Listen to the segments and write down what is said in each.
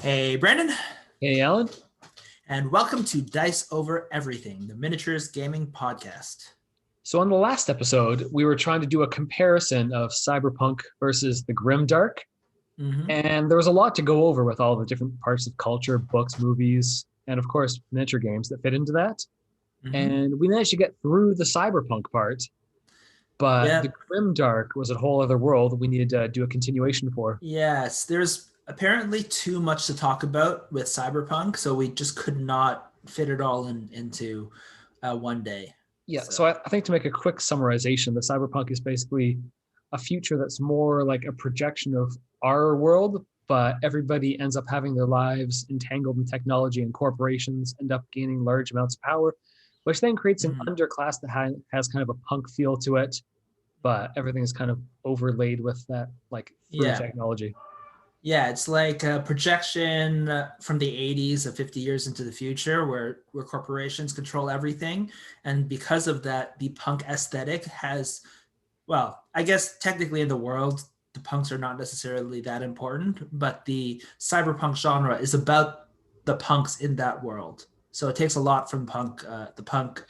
Hey, Brandon, Hey, Alan. and welcome to Dice Over Everything, the miniatures gaming podcast. So, on the last episode, we were trying to do a comparison of Cyberpunk versus the Grimdark. Mm-hmm. And there was a lot to go over with all the different parts of culture, books, movies, and of course, miniature games that fit into that. Mm-hmm. And we managed to get through the Cyberpunk part, but the Yep. Grimdark was a whole other world we needed to do a continuation for. Yes, there's apparently too much to talk about with Cyberpunk, so we just could not fit it all into one day. Yeah, so So, I think to make a quick summarization, the Cyberpunk is basically a future that's more like a projection of our world, but everybody ends up having their lives entangled in technology and corporations end up gaining large amounts of power, which then creates an mhm. underclass that has kind of a punk feel to it, but everything is kind of overlaid with that like through Yeah. technology. Yeah, it's like a projection from the 80s of 50 years into the future where corporations control everything. And because of that, the punk aesthetic has, well, I guess technically in the world, the punks are not necessarily that important, but the cyberpunk genre is about the punks in that world. So it takes a lot from the punk,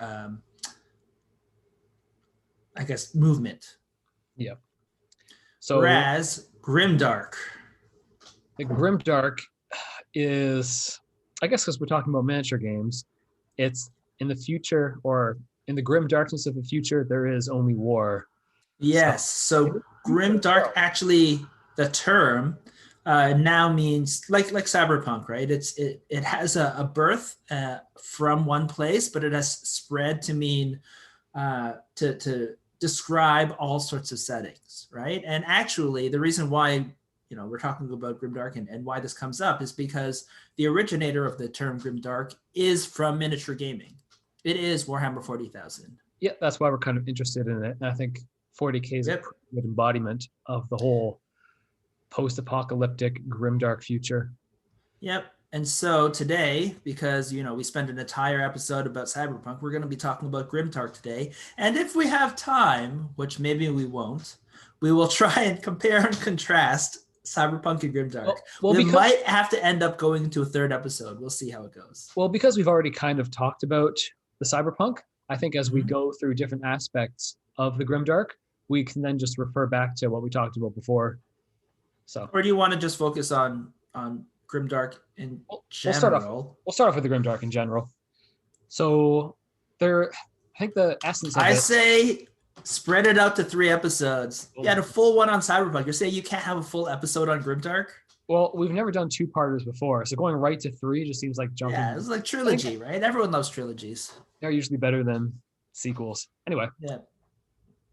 I guess, movement. Yeah. So Whereas Grimdark, the Grimdark is, I guess, because we're talking about miniature games, it's in the future or in the grim darkness of the future, there is only war. So yes. in So the future as Grimdark well. actually, the term now means like cyberpunk, right? It has a birth from one place, but it has spread to mean to describe all sorts of settings, right? And actually, the reason why we're talking about grimdark and why this comes up is because the originator of the term grimdark is from miniature gaming. It is Warhammer 40,000. Yeah, that's why we're kind of interested in it. And I think 40K is a Yep. pretty good embodiment of the whole post-apocalyptic grimdark future. Yep. And so today, because we spent an entire episode about cyberpunk, we're going to be talking about grimdark today. And if we have time, which maybe we won't, we will try and compare and contrast cyberpunk and grimdark. Well, We because might have to end up going into a third episode. We'll see how it goes. because we've already kind of talked about the cyberpunk, I think as we Mm-hmm. go through different aspects of the grimdark, we can then just refer back to what we talked about before. So Or do you want to just focus on grimdark in we'll start off general? with the grimdark in general. So there, I think the essence of I it. say spread it out to 3 episodes. You had a full one on cyberpunk. You're saying you can't have a full episode on grimdark? Well, we've never done two-parters before, so going right to three just seems like Yeah, jumping. it's like I think trilogy, right? Everyone loves trilogies. they're usually better than sequels. Anyway, Yeah.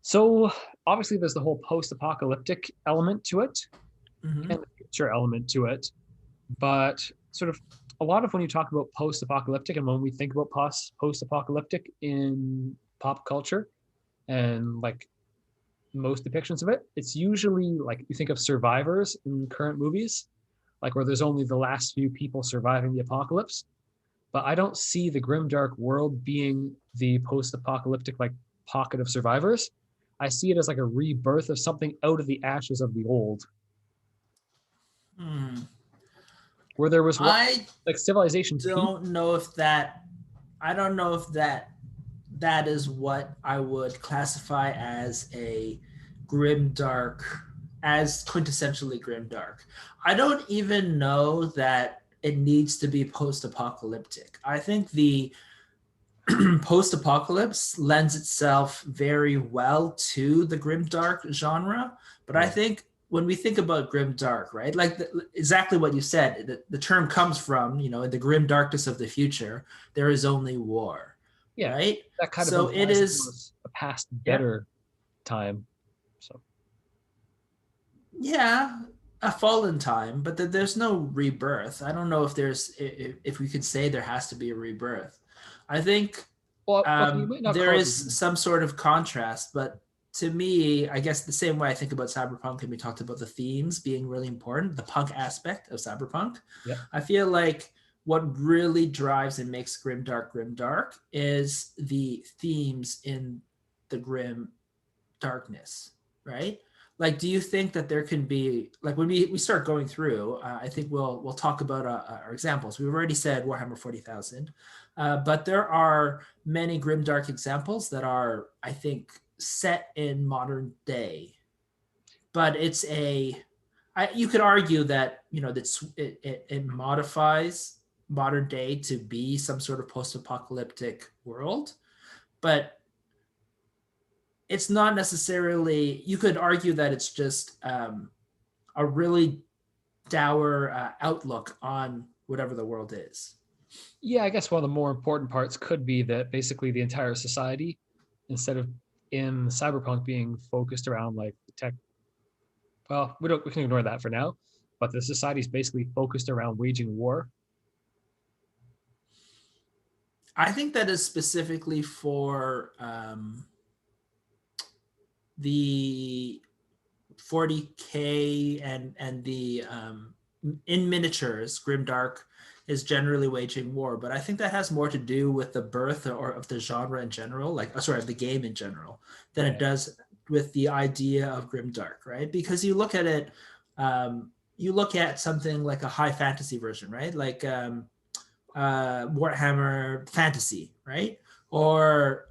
so obviously there's the whole post-apocalyptic element to it Mm-hmm. and the future element to it, but sort of a lot of when you talk about post-apocalyptic and when we think about post-apocalyptic in pop culture and like most depictions of it, it's usually like you think of survivors in current movies, like where there's only the last few people surviving the apocalypse. But I don't see the grimdark world being the post-apocalyptic like pocket of survivors. I see it as like a rebirth of something out of the ashes of the old, Hmm. where there was I like civilization peak. don't know if that. I don't know if that is what I would classify as a grim dark, as quintessentially grim dark. I don't even know that it needs to be post-apocalyptic. I think the post-apocalypse lends itself very well to the grim dark genre, but I Yeah, think when we think about grim dark, right, like exactly what you said, the term comes from in the grim darkness of the future there is only war, yeah, right? that kind of So it implies that there is. was a past Yep. better time. So Yeah, a fallen time, but there's no rebirth. I don't know if if we could say there has to be a rebirth. I think well, okay, you might not there call it. is some sort of contrast, but to me, I guess the same way I think about cyberpunk, and we talked about the themes being really important, the punk aspect of cyberpunk. Yeah, I feel like what really drives and makes grim dark is the themes in the grim darkness, right? like, do you think that there can be, like, when we start going through, I think we'll talk about our examples. We've already said Warhammer 40,000, but there are many grimdark examples that are, I think, set in modern day. But you could argue that, it modifies modern day to be some sort of post-apocalyptic world, but it's not necessarily. You could argue that it's just a really dour outlook on whatever the world is. Yeah, I guess one of the more important parts could be that basically the entire society, instead of in Cyberpunk being focused around like tech, well, we can ignore that for now, but the society is basically focused around waging war. I think that is specifically for the 40K and the in miniatures, Grimdark is generally waging war, but I think that has more to do with the birth or of the genre in general, like sorry, of the game in general, than it Right. does with the idea of Grimdark, right? Because you look at it, you look at something like a high fantasy version, right? Like Warhammer Fantasy, right? Or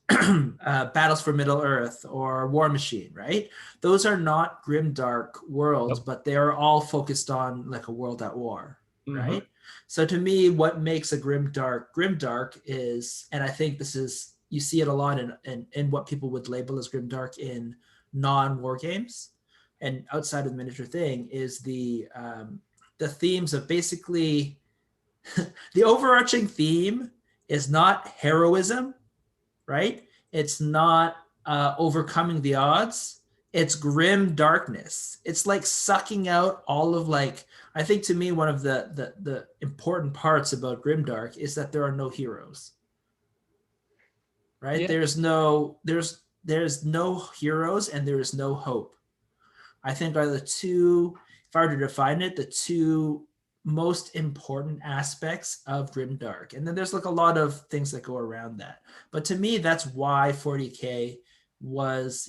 Battles for Middle Earth or War Machine, right? Those are not grim dark worlds, Yep. but they are all focused on like a world at war, Mm-hmm. right? So to me, what makes a grim dark is, and I think this is, you see it a lot in what people would label as grim dark in non-war games and outside of the miniature thing, is the themes of basically the overarching theme is not heroism, right? It's not overcoming the odds. It's grim darkness. It's like sucking out all of, like, I think to me one of the important parts about grimdark is that there are no heroes, right? Yeah. There's no heroes and there is no hope. I think are the two, if I were to define it, the two most important aspects of grimdark. And then there's like a lot of things that go around that. But to me, that's why 40K was,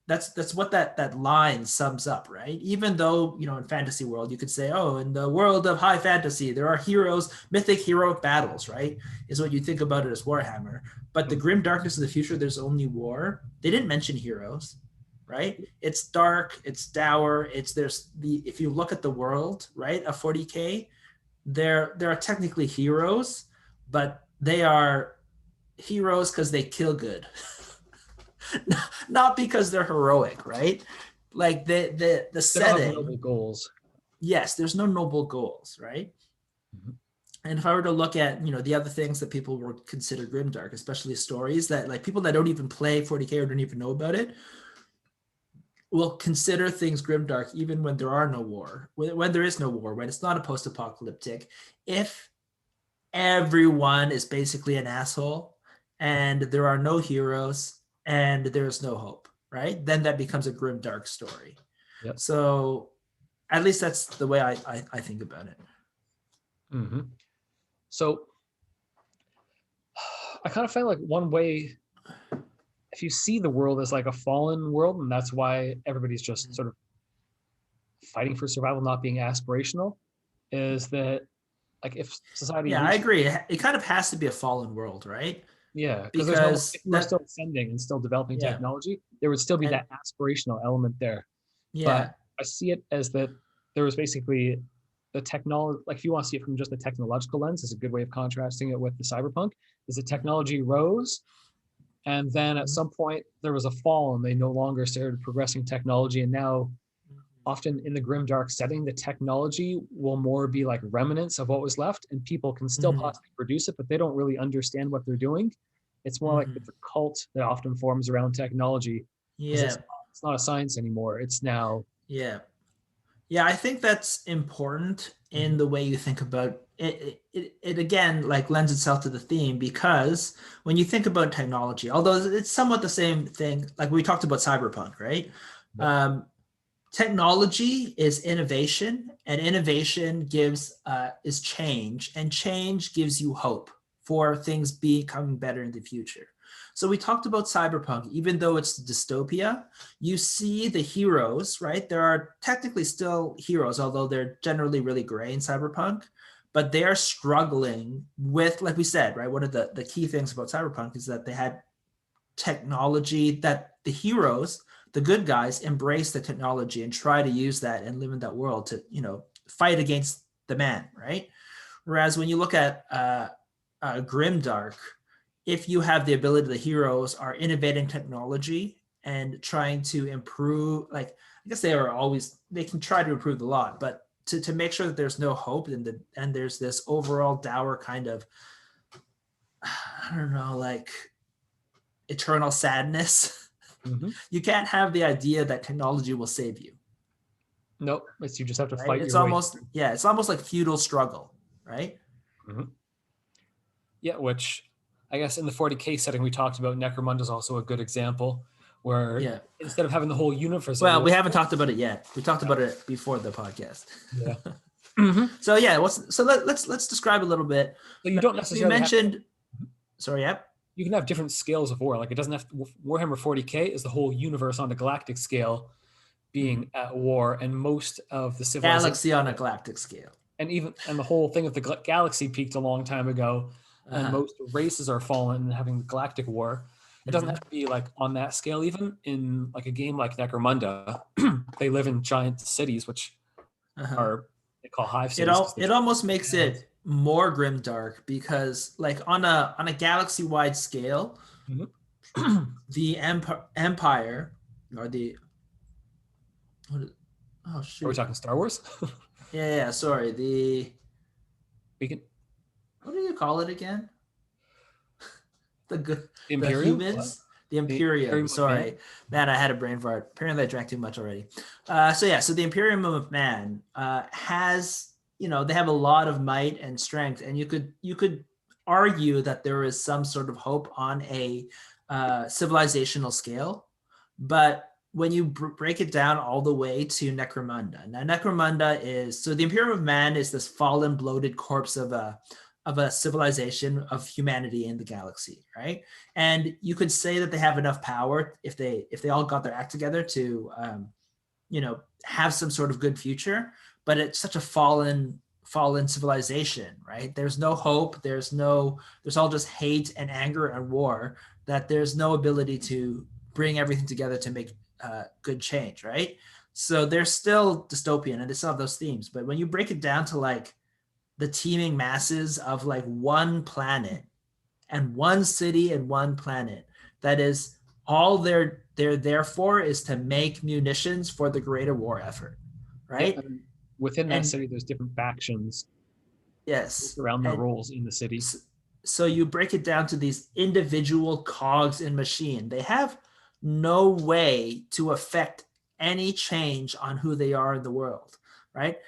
that's what that line sums up, right? Even though, in fantasy world, you could say, oh, in the world of high fantasy, there are heroes, mythic heroic battles, right? Is what you think about it as Warhammer. But the Mm-hmm. grim darkness of the future, there's only war. They didn't mention heroes, right? It's dark, it's dour, if you look at the world, right, of 40K, there are technically heroes, but they are heroes because they kill good. Not because they're heroic, right? Like the They don't have setting, noble goals. yes, there's no noble goals, right? Mhm. And if I were to look at, the other things that people would consider grimdark, especially stories that, like, people that don't even play 40K or don't even know about it, will consider things grimdark even when there are no war, when there is no war, when it's not a post-apocalyptic. If everyone is basically an asshole and there are no heroes and there's no hope, right? Then that becomes a grimdark story. Yep. So at least that's the way I think about it. Mm-hmm. So I kind of find like one way, if you see the world as like a fallen world, and that's why everybody's just sort of fighting for survival, not being aspirational, is that like if society Yeah, I reaches, agree. It kind of has to be a fallen world, right? yeah, because there's no more, Because if you were that, still ascending and still developing yeah, technology, there would still be and that aspirational element there. But yeah, I see it as that there was basically the technology, like if you want to see it from just a technological lens, is a good way of contrasting it with the cyberpunk, is the technology rose. And then at some point there was a fall and they no longer started progressing technology. And now often in the grimdark setting, the technology will more be like remnants of what was left, and people can still mm-hmm, possibly produce it, but they don't really understand what they're doing. It's more like mm-hmm, it's a cult that often forms around technology because yeah, it's not a science anymore. It's now. yeah. Yeah, I think that's important in Mhm. the way you think about it. It again, like, lends itself to the theme, because when you think about technology, although it's somewhat the same thing, like we talked about cyberpunk, right? Yep. Um, Technology is innovation, and innovation is change, and change gives you hope for things becoming better in the future. So we talked about cyberpunk. Even though it's dystopia, you see the heroes, right? There are technically still heroes, although they're generally really gray in cyberpunk, but they are struggling with, like we said, right? One of the key things about cyberpunk is that they had technology, that the heroes, the good guys, embrace the technology and try to use that and live in that world to, fight against the man, right? Whereas when you look at grimdark, if you have the ability, the heroes are innovating technology and trying to improve, like, I guess they can try to improve a lot, but to make sure that there's no hope and there's this overall dour kind of, I don't know, like eternal sadness. Mm-hmm. You can't have the idea that technology will save you. Nope, it's you just have to Right? fight your way. It's almost like feudal struggle, right? Mm-hmm. Yeah, which I guess in the 40K setting we talked about, Necromunda is also a good example where Yeah. instead of having the whole universe, Well, we haven't talked about it yet. We talked about it before the podcast. Yeah. Mm-hmm. So yeah, let's describe a little bit. So you don't necessarily you mentioned. have to, sorry, yep. You can have different scales of war. Like it doesn't have to, Warhammer 40K is the whole universe on a galactic scale being at war, and most of the civilization Galaxy on a galactic scale. And the whole thing of the galaxy peaked a long time ago, and most races are fallen and having the galactic war. It doesn't have to be like on that scale. Even in like a game like Necromunda, they live in giant cities, which are they call hive cities. It almost makes it more grimdark because, like, on a galaxy wide scale, the empire or the oh shoot, are we talking Star Wars? yeah. Sorry, we can. What do you call it again? The Imperium? The humans. What? The Imperium. Sorry, man, I had a brain fart. Apparently, I drank too much already. So the Imperium of Man has, they have a lot of might and strength, and you could argue that there is some sort of hope on a civilizational scale, but when you break it down all the way to Necromunda, now Necromunda is, so the Imperium of Man is this fallen, bloated corpse of a civilization of humanity in the galaxy, right? And you could say that they have enough power if they all got their act together to have some sort of good future, but it's such a fallen civilization, right? There's no hope, there's all just hate and anger and war, that there's no ability to bring everything together to make good change, right? So they're still dystopian and they still have those themes, but when you break it down to like the teeming masses of like one planet and one city and one planet, that is all they're there for is to make munitions for the greater war effort, right? Yeah, within that city, there's different factions. Yes. Around their roles in the city. So you break it down to these individual cogs in machine. They have no way to affect any change on who they are in the world, right?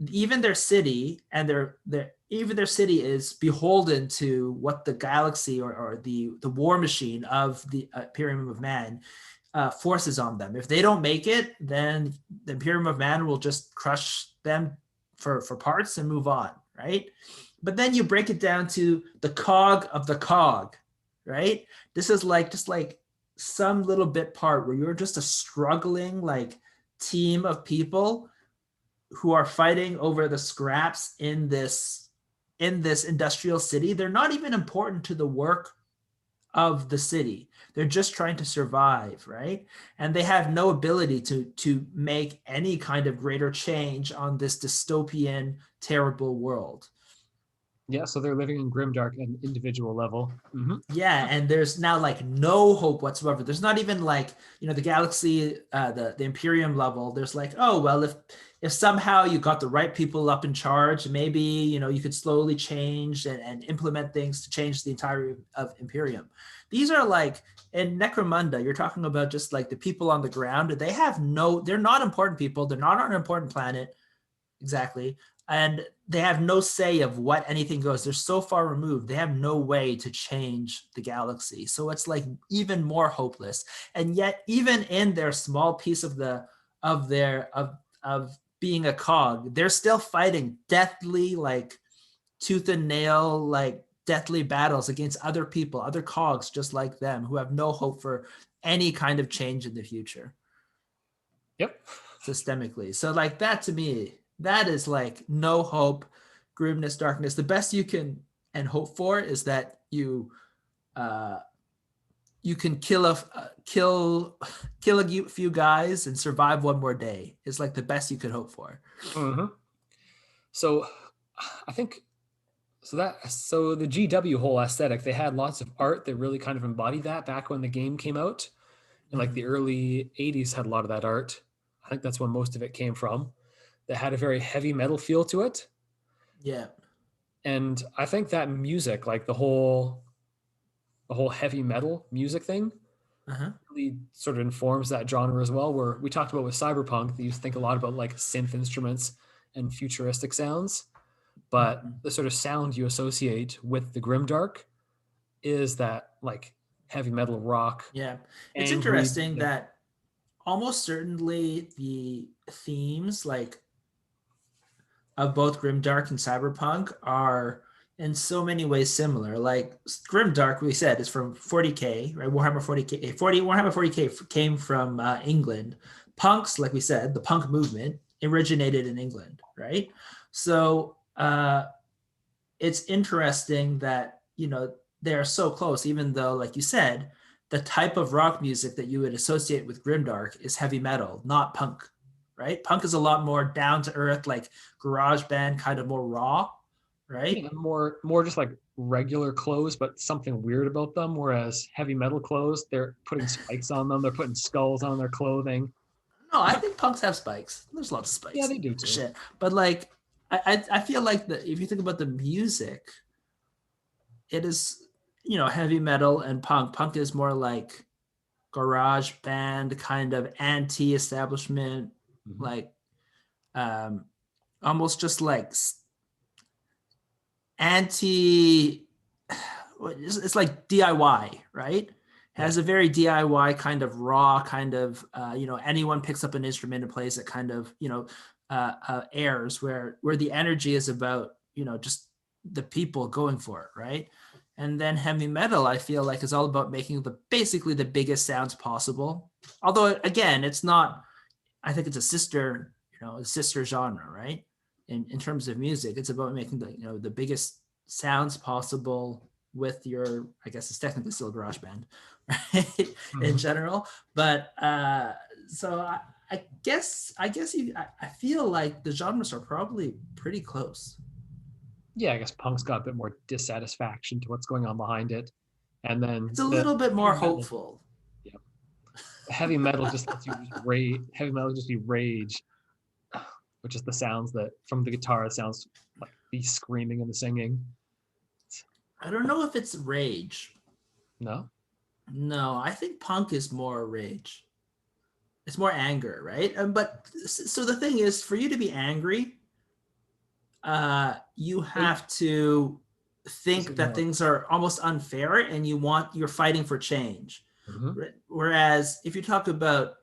Even their city and their city is beholden to what the galaxy or the war machine of the Imperium of Man forces on them. If they don't make it, then the Imperium of Man will just crush them for parts and move on, right? But then you break it down to the cog of the cog, right? This is just like some little bit part where you're just a struggling like team of people who are fighting over the scraps in this industrial city. They're not even important to the work of the city. They're just trying to survive, right? And they have no ability to make any kind of greater change on this dystopian, terrible world. Yeah, so they're living in grimdark at an individual level. Yeah, and there's now like no hope whatsoever. There's not even like, the galaxy, the Imperium level. There's like, oh well, if somehow you got the right people up in charge, maybe you could slowly change and implement things to change the entirety of Imperium. These are like in Necromunda, you're talking about just like the people on the ground. They're not important people. They're not on an important planet. Exactly. And they have no say of what anything goes. They're so far removed. They have no way to change the galaxy. So it's like even more hopeless. And yet, even in their small piece of being a cog, they're still fighting deathly, like tooth and nail, like deathly battles against other people, other cogs just like them, who have no hope for any kind of change in the future Yep. systemically. So like that to me, that is like no hope, grimness, darkness. The best you can and hope for is that uh, you can kill a few guys and survive one more day. Is like the best you could hope for. Mm-hmm. So I think so the GW whole aesthetic, they had lots of art that really kind of embodied that back when the game came out. And like the early 80s had a lot of that art. I think that's when most of it came from. That had a very heavy metal feel to it. Yeah. And I think that music, like the whole heavy metal music thing, Uh-huh. really sort of informs that genre as well. Where we talked about with Cyberpunk, they used to think a lot about like synth instruments and futuristic sounds, but Mhm. the sort of sound you associate with the grimdark is that like heavy metal rock, Yeah. It's angry interesting music. that almost certainly the themes like of both Grimdark and Cyberpunk are in so many ways similar. Like Grimdark, we said, is from 40K, right? Warhammer 40K, 40 Warhammer 40K came from England. Punks, like we said, the punk movement originated in England, right? So it's interesting that they're so close, even though, like you said, the type of rock music that you would associate with Grimdark is heavy metal, not punk, right? Punk is a lot more down to earth, like garage band, kind of more raw, right? Yeah, more just like regular clothes, but something weird about them. Whereas heavy metal clothes, they're putting spikes on them, they're putting skulls on their clothing. No, I think punks have spikes. There's lots of Yeah, spikes they do and too. shit, but like I feel like if you think about the music, it is heavy metal and punk. Punk is more like garage band kind of anti-establishment, Mm-hmm. like um almost just like anti it's like DIY, right? Yeah. Has a very DIY kind of raw kind of anyone picks up an instrument and plays it kind of airs where the energy is about just the people going for it, right? And then heavy metal, I feel like, is all about making basically the biggest sounds possible. Although again, it's not. I think it's a sister genre, right? In terms of music, it's about making the biggest sounds possible with your, I guess it's technically still a garage band, right? In Mm-hmm. general. But so I feel like the genres are probably pretty close. Yeah, I guess punk's got a bit more dissatisfaction to what's going on behind it. And then It's a the little bit heavy more metal, hopeful. yeah. Heavy metal just lets you just rage. Heavy metal just be rage, which is the sounds that from the guitar it sounds like the screaming and the singing. I don't know if it's rage. No? No, I think punk is more rage. It's more anger, right? But so the thing is, for you to be angry, you Well, have to this think is that more. things are almost unfair, and you're fighting for change. Mhm. Whereas if you talk about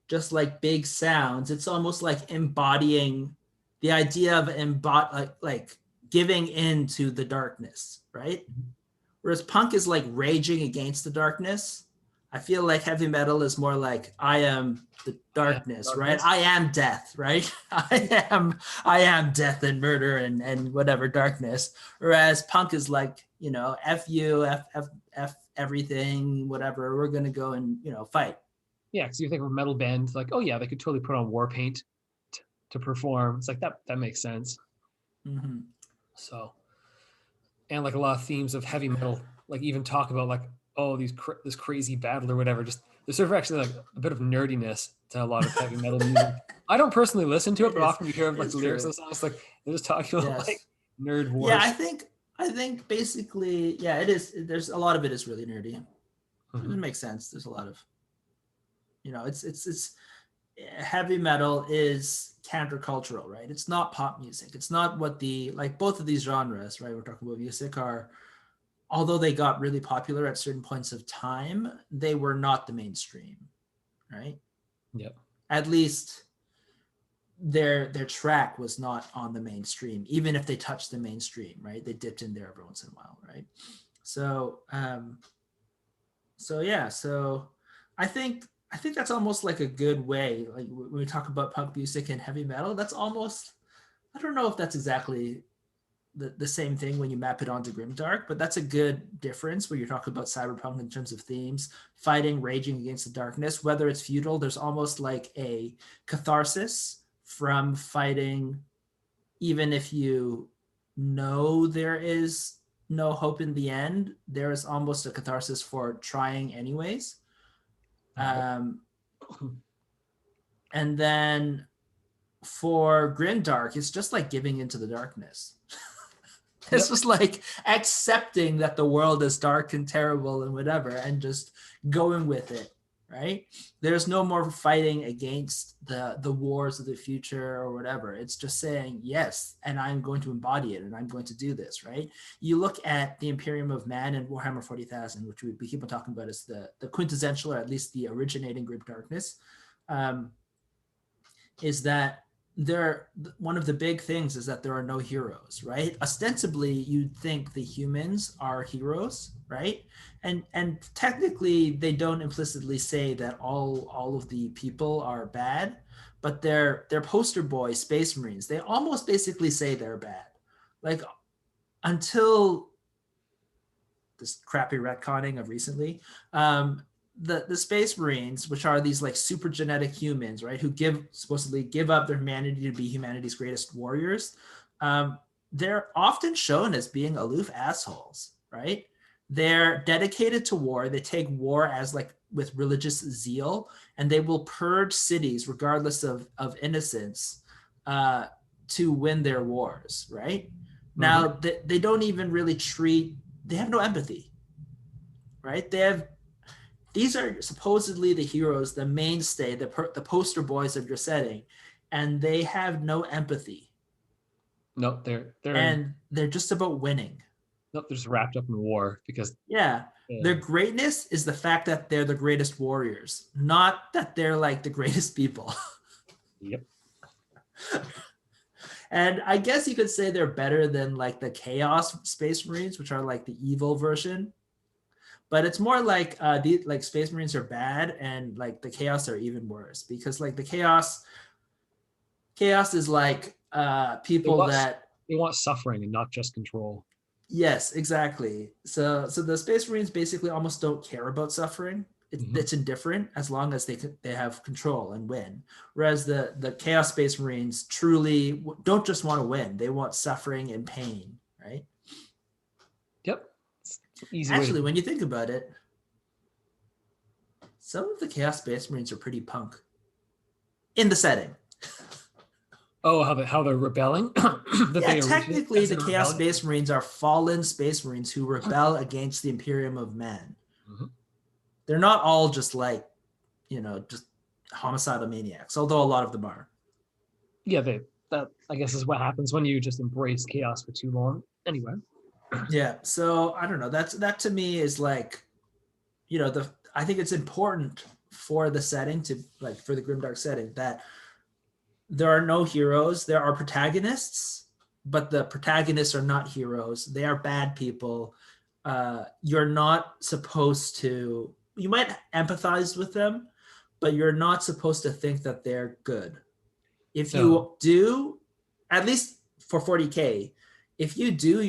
just like big sounds, it's almost like embodying the idea of like giving in to the darkness, right? Whereas punk is like raging against the darkness. I feel like heavy metal is more like I am the I am darkness, right? darkness. I am death, right? I am death and murder and whatever darkness. Whereas punk is like, F you, F everything, whatever. We're gonna go and fight. Yeah, because you think of a metal band, like, oh yeah, they could totally put on war paint to perform. It's like that makes sense. Mm-hmm. So, and like a lot of themes of heavy metal, like even talk about like, oh, this crazy battle or whatever. Just there's sort of actually like a bit of nerdiness to a lot of heavy metal music. I don't personally listen to it, It but is. often you hear of like It's the lyrics of true. the songs, like they're just talking about like Yes. nerd Yeah, I wars. think I think basically, yeah, it is. There's a lot of it is really nerdy. It Mm-hmm. makes sense. There's a lot of it's heavy metal is countercultural, right? It's not pop music. It's not what the like both of these genres, right? We're talking about music are, although they got really popular at certain points of time, they were not the mainstream, right? Yep. At least their track was not on the mainstream, even if they touched the mainstream, right? They dipped in there every once in a while, right? So so yeah, so I think I think that's almost like a good way. Like when we talk about punk music and heavy metal, that's almost, I don't know if that's exactly the same thing when you map it onto Grimdark, but that's a good difference where you're talking about cyberpunk in terms of themes, fighting, raging against the darkness. Whether it's feudal, there's almost like a catharsis from fighting, even if you know there is no hope in the end, there is almost a catharsis for trying anyways. Yep. Um, and then for Grimdark, it's just like giving into the darkness. It's Yep. just like accepting that the world is dark and terrible and whatever, and just going with it, right? There's no more fighting against the wars of the future or whatever. It's just saying yes, and I'm going to embody it, and I'm going to do this, right? You look at the Imperium of Man and Warhammer 40,000, which we keep on talking about as the quintessential, or at least the originating grim darkness, um, is that there, one of the big things is that there are no heroes, right? Ostensibly you'd think the humans are heroes, right? And technically they don't implicitly say that all of the people are bad, but they're poster boy space marines, they almost basically say they're bad, like, until this crappy retconning of recently. The Space Marines, which are these like super genetic humans, right, who supposedly give up their humanity to be humanity's greatest warriors, they're often shown as being aloof assholes, right? They're dedicated to war. They take war as like with religious zeal, and they will purge cities regardless of innocence to win their wars, right? Mm-hmm. Now, they don't even really treat, they have no empathy, right? These are supposedly the heroes, the mainstay, the poster boys of your setting, and they have no empathy, No, they're and they're just about winning. nope, they're just wrapped up in war because Yeah, uh, their greatness is the fact that they're the greatest warriors, not that they're like the greatest people. yep. And I guess you could say they're better than like the Chaos Space Marines, which are like the evil version. But it's more like the like Space Marines are bad, and like the Chaos are even worse, because like the Chaos is like They people want that, they want suffering and not just control. yes, exactly. So the Space Marines basically almost don't care about suffering. Mm-hmm. It's indifferent as long as they have control and win. Whereas the Chaos Space Marines truly don't just want to win; they want suffering and pain, right? Yep. It's an easy way to Actually, put when it. you think about it, some of the Chaos Space Marines are pretty punk in the setting. Oh, how they're rebelling that Yeah, they originate technically, as the a Chaos rebellion. Space Marines are fallen Space Marines who rebel against the Imperium of Man. Mm-hmm. They're not all just like, just homicidal maniacs, although a lot of them are. Yeah, they that I guess is what happens when you just embrace chaos for too long. Anyway. Yeah, so I don't know. That to me is like, the I think it's important for the setting, to like for the grimdark setting, that there are no heroes. There are protagonists, but the protagonists are not heroes. They are bad people. You're not supposed to. You might empathize with them, but you're not supposed to think that they're good. If No. you do, at least for 40K, if you do,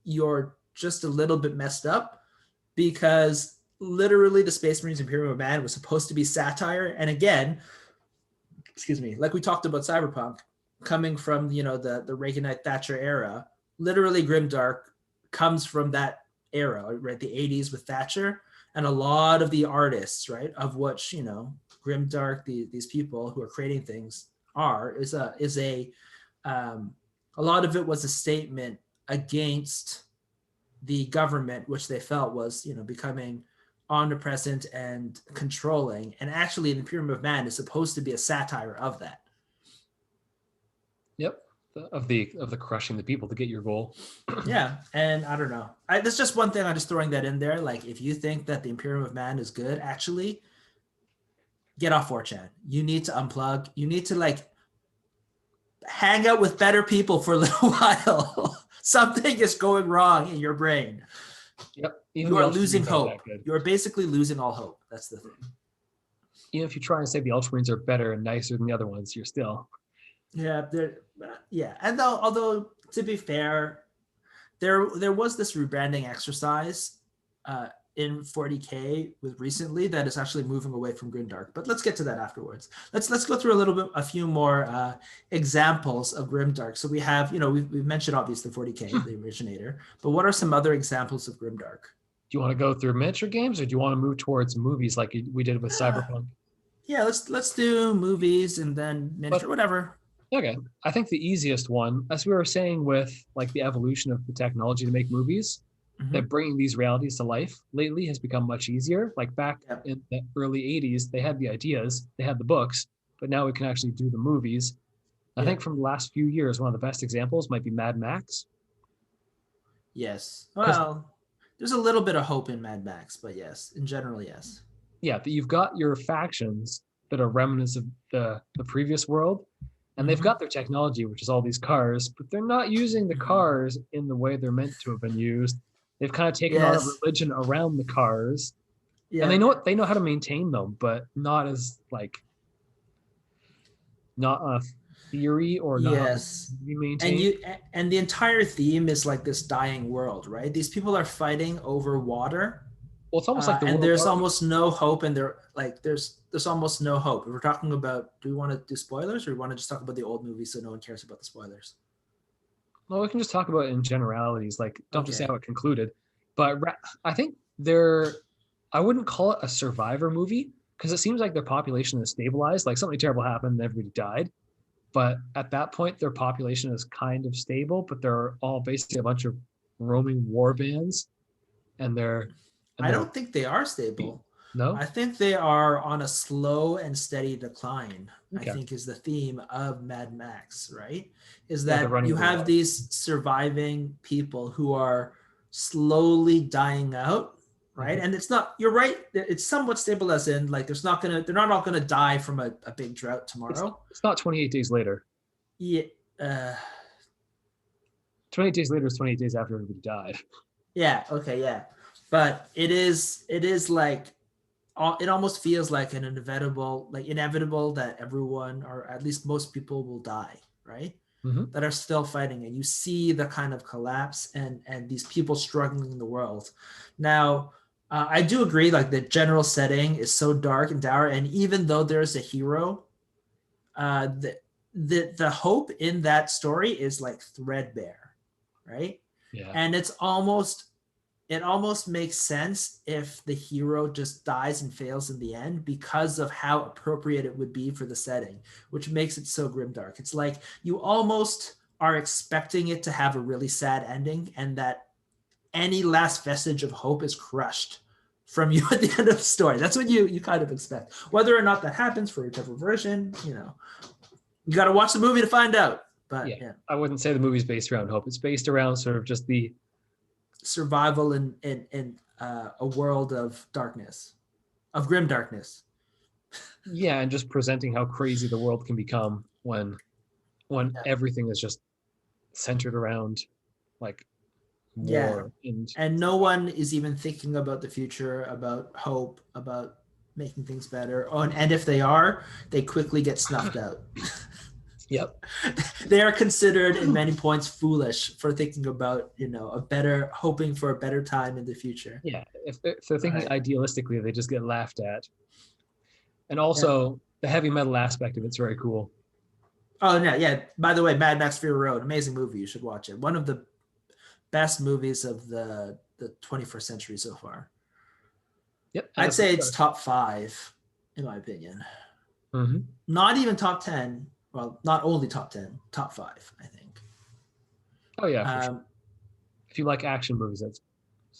you're just a little bit messed up, because literally the Space Marines Imperium of Man was supposed to be satire. And again, excuse me, like we talked about Cyberpunk, coming from the Reaganite Thatcher era, literally Grimdark comes from that era, right? The 80s with Thatcher, and a lot of the artists, right, of which Grimdark, these people who are creating things are um, a lot of it was a statement against the government, which they felt was becoming omnipresent and controlling. And actually, the Pyramid of Man is supposed to be a satire of that. Yep. Of the crushing the people to get your goal. Yeah, and I don't know. That's just one thing. I'm just throwing that in there. Like, if you think that the Imperium of Man is good, actually, get off 4chan. You need to unplug. You need to like hang out with better people for a little while. Something is going wrong in your brain. Yep. Even You the are losing Ultramarines aren't hope. that good. You are basically losing all hope. That's the thing. Even if you try and say the Ultramarines are better and nicer than the other ones, you're still. Yeah, yeah. And although to be fair, there was this rebranding exercise in 40K with recently that is actually moving away from Grimdark. But let's get to that afterwards. Let's go through a few more examples of Grimdark. So we have, we've mentioned obviously 40K, the originator, but what are some other examples of Grimdark? Do you want to go through miniature games, or do you want to move towards movies like we did with Cyberpunk? Yeah, let's do movies and then miniature, But whatever. okay, I think the easiest one, as we were saying with like the evolution of the technology to make movies, Mm-hmm. that bringing these realities to life lately has become much easier. Like back Yep. in the early 80s, they had the ideas, they had the books, but now we can actually do the movies. I think from the last few years, one of the best examples might be Mad Max. Yes. Because, Well, there's a little bit of hope in Mad Max, but yes, in general, yes. yeah, that you've got your factions that are remnants of the previous world, and they've Mm-hmm. got their technology, which is all these cars, but they're not using the cars in the way they're meant to have been used. They've kind of taken on a Yes. religion around the cars, and Yeah. they know how to maintain them, but not as like not a theory or not how they Yes. be And maintained. you and the entire theme is like this dying world, right? These people are fighting over water, Well, it's almost like the and world there's already. almost no hope. And there's almost no hope. If we're talking about, do we want to do spoilers, or do we want to just talk about the old movies so no one cares about the spoilers? Well, we can just talk about it in generalities. Like, don't have to say Okay. how it concluded, but I think they're. I wouldn't call it a survivor movie because it seems like their population is stabilized. Like something terrible happened, and everybody died. But at that point, their population is kind of stable. But they're all basically a bunch of roaming war bands, and they're and I they're don't think they are stable. no. I think they are on a slow and steady decline, I Okay. think is the theme of Mad Max, right? Is Yeah, they're that running you into have water. these surviving people who are slowly dying out, right? Mm-hmm. And it's not, you're right, it's somewhat stable as in like they're not all gonna die from a big drought tomorrow. It's not 28 days later. Yeah, uh, 28 days later is 28 days after everybody died. yeah, okay, yeah. But it is like it almost feels like an inevitable that everyone or at least most people will die, right? Mm-hmm. That are still fighting, and you see the kind of collapse and these people struggling in the world. Now, I do agree, like the general setting is so dark and dour, and even though there's a hero, the hope in that story is like threadbare, right? Yeah. And it almost makes sense if the hero just dies and fails in the end because of how appropriate it would be for the setting, which makes it so grimdark. It's like you almost are expecting it to have a really sad ending, and that any last vestige of hope is crushed from you at the end of the story. That's what you kind of expect. Whether or not that happens for whichever version, you got to watch the movie to find out. But Yeah. yeah, I wouldn't say the movie's based around hope. It's based around sort of just the survival in a world of darkness, of grim darkness. yeah, and just presenting how crazy the world can become when Yeah. everything is just centered around like Yeah. war and And no one is even thinking about the future, about hope, about making things better. Oh, and if they are, they quickly get snuffed out. yep. They are considered in many points foolish for thinking about, hoping for a better time in the future. Yeah. If they're thinking Right. idealistically, they just get laughed at. And Yeah. also the heavy metal aspect of it's very cool. Oh, no. Yeah. By the way, Mad Max Fury Road, amazing movie. You should watch it. One of the best movies of the 21st century so far. Yep. And I'd it's say it's top 5, in my opinion. mm-hmm. Not even top 10. Well, not only top 10, top 5, I think. Oh yeah, for sure. If you like action movies, that's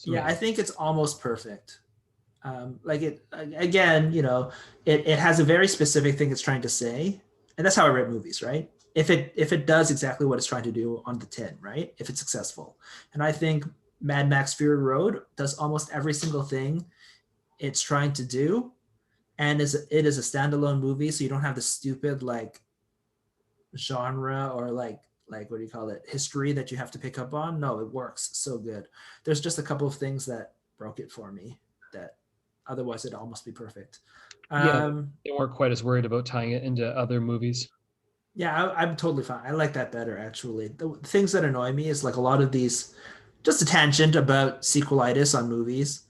Yeah, I amazing. think it's almost perfect. Like it again, it has a very specific thing it's trying to say, and that's how I write movies, right? If it does exactly what it's trying to do on the tin, right? If it's successful, and I think Mad Max Fury Road does almost every single thing it's trying to do, and it is a standalone movie, so you don't have the stupid like genre or like what do you call it, history that you have to pick up on. No, it works so good. There's just a couple of things that broke it for me that otherwise it'd almost be perfect. Yeah, um they weren't quite as worried about tying it into other movies. yeah, I'm totally fine. I like that better actually. The things that annoy me is like a lot of these, just a tangent about sequelitis on movies.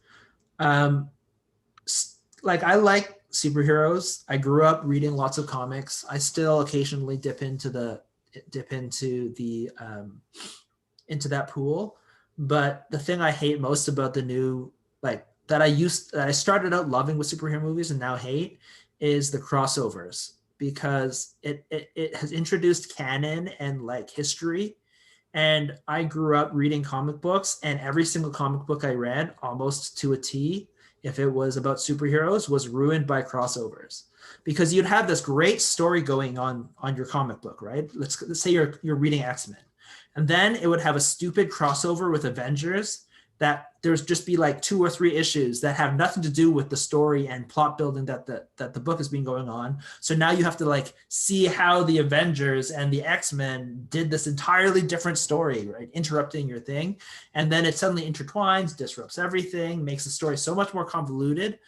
um like I like superheroes. I grew up reading lots of comics. I still occasionally dip into that pool. But the thing I hate most about the new, like that I started out loving with superhero movies and now hate, is the crossovers, because it has introduced canon and like history. And I grew up reading comic books, and every single comic book I read, almost to a T, if it was about superheroes, was ruined by crossovers. Because you'd have this great story going on your comic book, right? Let's say you're reading X-Men, and then it would have a stupid crossover with Avengers, that there's just be like 2 or 3 issues that have nothing to do with the story and plot building that the book has been going on. So now you have to like see how the Avengers and the X-Men did this entirely different story, right? Interrupting your thing. And then it suddenly intertwines, disrupts everything, makes the story so much more convoluted.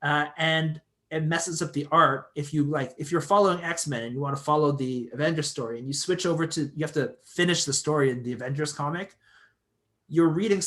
And it messes up the art. If you're following X-Men and you want to follow the Avengers story and you switch over to, you have to finish the story in the Avengers comic, you're reading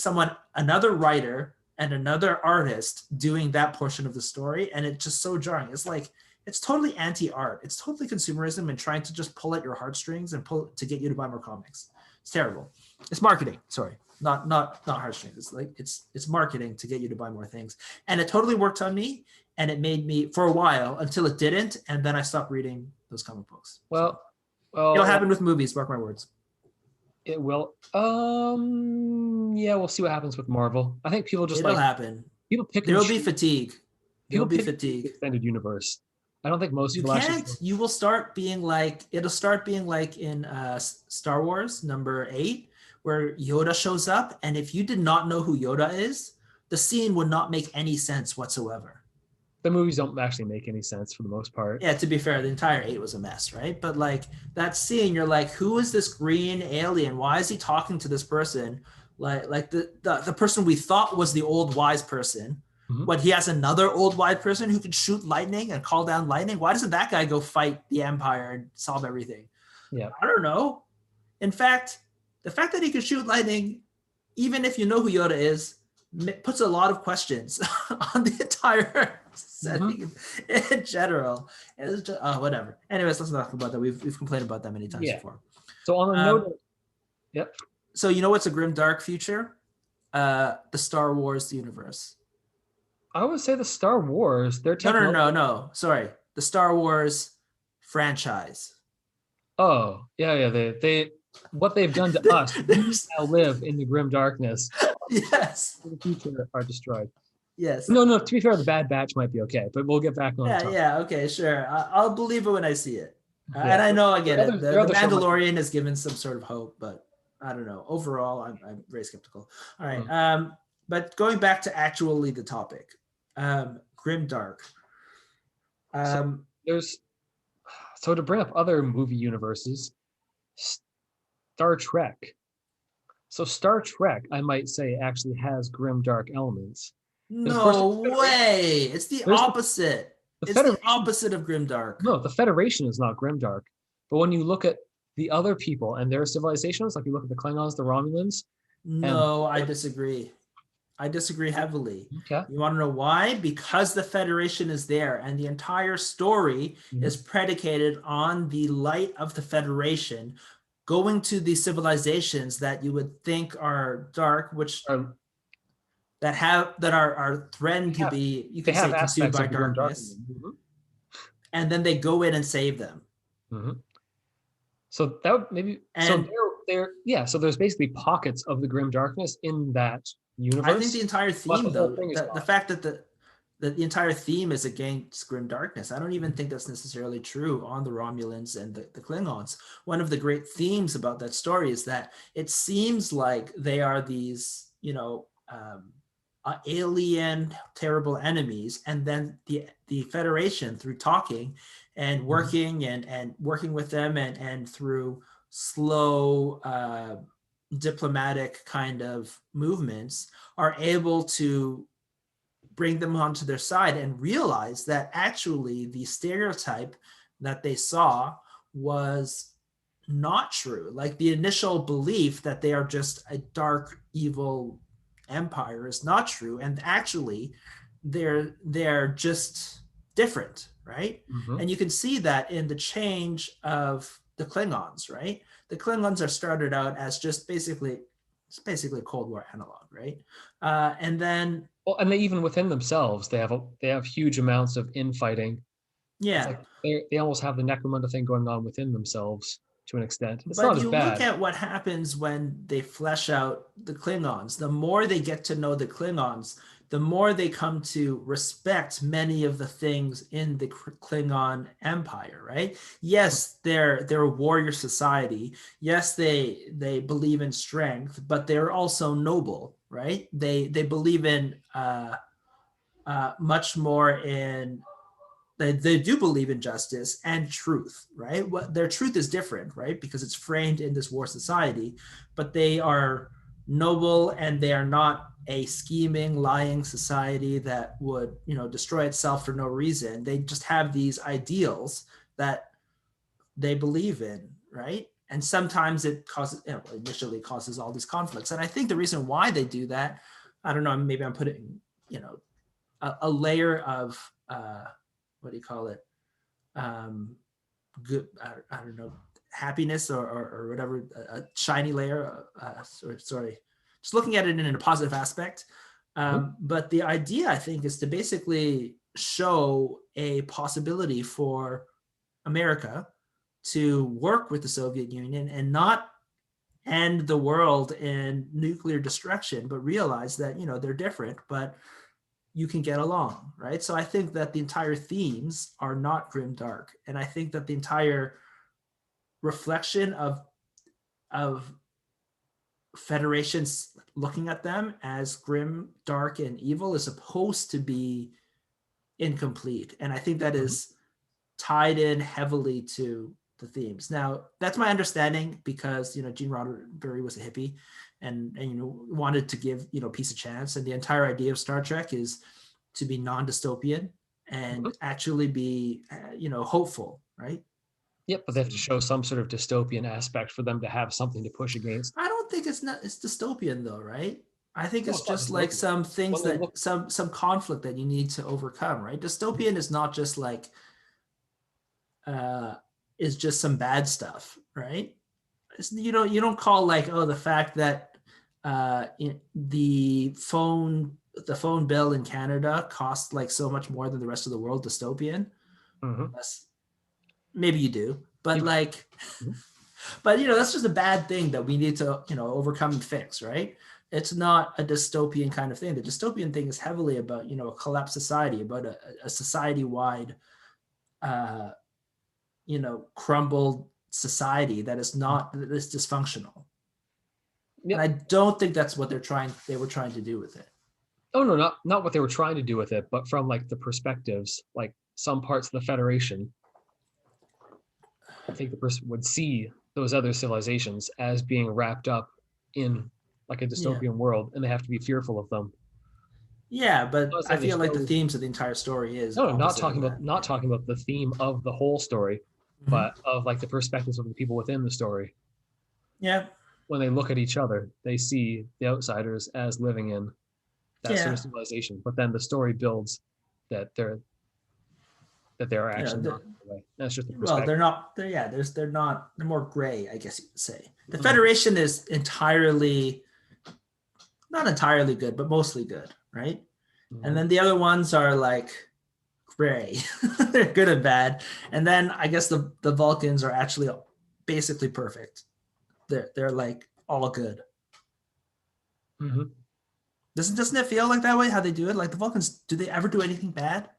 another writer and another artist doing that portion of the story, and it's just so jarring. It's like, it's totally anti-art. It's totally consumerism and trying to just pull at your heartstrings and pull to get you to buy more comics. It's terrible. It's marketing. Sorry, not heartstrings. It's like it's marketing to get you to buy more things, and it totally worked on me. And it made me for a while until it didn't, and then I stopped reading those comic books. So Well, it'll well, happen with movies. Mark my words. it will. Yeah, we'll see what happens with Marvel. I think people just It'll like happen. people pick There and will be choose. fatigue. There will People be pick and choose the fatigue. extended universe. I don't think most You people actually. can't. You will start being like, it'll start being like in Star Wars number 8, where Yoda shows up, and if you did not know who Yoda is, the scene would not make any sense whatsoever. The movies don't actually make any sense for the most part. Yeah, to be fair, the entire 8 was a mess, right? But like that scene, you're like, who is this green alien? Why is he talking to this person? Like the person we thought was the old wise person. Mhm. But he has another old wise person who can shoot lightning and call down lightning. Why doesn't that guy go fight the Empire and solve everything? Yeah. I don't know. In fact, the fact that he can shoot lightning, even if you know who Yoda is, puts a lot of questions on the entire setting in general. It's just, whatever. Anyways, let's not talk about that. We've complained about that many times Yeah. before. So on a note, yep. So you know what's a grim dark future? The Star Wars universe. I would say the Star Wars. Their No, technology. no. Sorry, the Star Wars franchise. Oh, yeah. They what they've done to us. We now live in the grim darkness. Yes. In the future are destroyed. Yes. No. To be fair, the Bad Batch might be okay, but we'll get back on Yeah, topic. yeah. Okay, sure. I'll believe it when I see it. Yeah. And I know I get it. The other show might Mandalorian has given some sort of hope, but I don't know. Overall, I'm very skeptical. All right. But going back to actually the topic, grim dark. So there's so to bring up other movie universes, Star Trek. So Star Trek, I might say, actually has grim dark elements. Of course, No way. It's the there's opposite. the It's the Federation. opposite of grim dark. No, the Federation is not grim dark. But when you look at the other people and their civilizations, like you look at the Klingons, the Romulans. No, I disagree. I disagree heavily. Okay. You want to know why? Because the Federation is there, and the entire story is predicated on the light of the Federation going to the civilizations that you would think are dark, which that are threatened to be, you could say, consumed by darkness. And then they go in and save them. So that would maybe so so there's basically pockets of the grim darkness in that universe. I think the entire theme, though, the fact that the entire theme is against grim darkness, I don't even think that's necessarily true on the Romulans and the Klingons. One of the great themes about that story is that it seems like they are these, alien, terrible enemies, and then the Federation, through talking, and Mhm. working with them, and through slow diplomatic kind of movements are able to bring them onto their side and realize that actually the stereotype that they saw was not true. Like the initial belief that they are just a dark, evil empire is not true, and actually they're just different, right? Mhm. And you can see that in the change of the Klingons, right? The Klingons are started out as just basically it's basically a Cold War analog, right? And then Well, and they even within themselves, they have huge amounts of infighting. It's yeah, like they almost have the Necromunda thing going on within themselves to an extent. It's but not as you look bad. at what happens when they flesh out the Klingons. The more they get to know the Klingons, the more they come to respect many of the things in the Klingon Empire, right? Yes, they're a warrior society. Yes, they believe in strength, but they're also noble, right? They believe in much more in they do believe in justice and truth, right? What their truth is different, right? Because it's framed in this war society, but they are noble and they are not a scheming, lying society that would, destroy itself for no reason. They just have these ideals that they believe in, right? And sometimes it causes, initially causes all these conflicts. And I think the reason why they do that, I don't know, maybe I'm putting, a layer of what do you call it? Good, I don't know, happiness or whatever, a shiny layer. Sorry, just looking at it in a positive aspect. Mhm. But the idea, I think, is to basically show a possibility for America to work with the Soviet Union and not end the world in nuclear destruction, but realize that, they're different, but you can get along, right? So I think that the entire themes are not grim dark, and I think that the entire reflection of federations looking at them as grim, dark, and evil is supposed to be incomplete, and I think that Mhm. is tied in heavily to the themes. Now, that's my understanding because Gene Roddenberry was a hippie, and wanted to give peace a chance, and the entire idea of Star Trek is to be non-dystopian Mhm. and actually be hopeful, right? Yep, but they have to show some sort of dystopian aspect for them to have something to push against. I don't think it's dystopian though, right? I think No, it's it's not just like dystopian. some things When they that look, some conflict that you need to overcome, right? Dystopian is not just like uh is just some bad stuff, right? You don't call like, oh, the fact that the phone bill in Canada costs like so much more than the rest of the world dystopian, Mhm. unless maybe you do, but You, like, mhm. but that's just a bad thing that we need to overcome and fix, right? It's not a dystopian kind of thing. The dystopian thing is heavily about a collapsed society, about a society wide uh crumbled society that is not that is dysfunctional. And Yep. I don't think that's what they were trying to do with it. Oh no, not what they were trying to do with it, but from like the perspectives, like some parts of the Federation, I think the person would see those other civilizations as being wrapped up in like a Yeah. dystopian world, and they have to be fearful of them. Yeah, I'm but not I saying they feel like the show. themes of the entire story is No, not opposite of talking about that. not Yeah. talking about the theme of the whole story, Mm-hmm. but of like the perspectives of the people within the story. Yeah. When they look at each other, they see the outsiders as living in that sort of Yeah. civilization. But then the story builds that they're You know, actually the, not that way. That's just the well, they're perspective. not. They're not. They're more gray, I guess you could say. The Mhm. Federation is entirely not entirely good, but mostly good, right? And Mhm. then the other ones are like gray. They're good and bad. And then I guess the Vulcans are actually basically perfect. They're like all good. Mhm. Doesn't it feel like that way? How they do it? Like the Vulcans, do they ever do anything bad?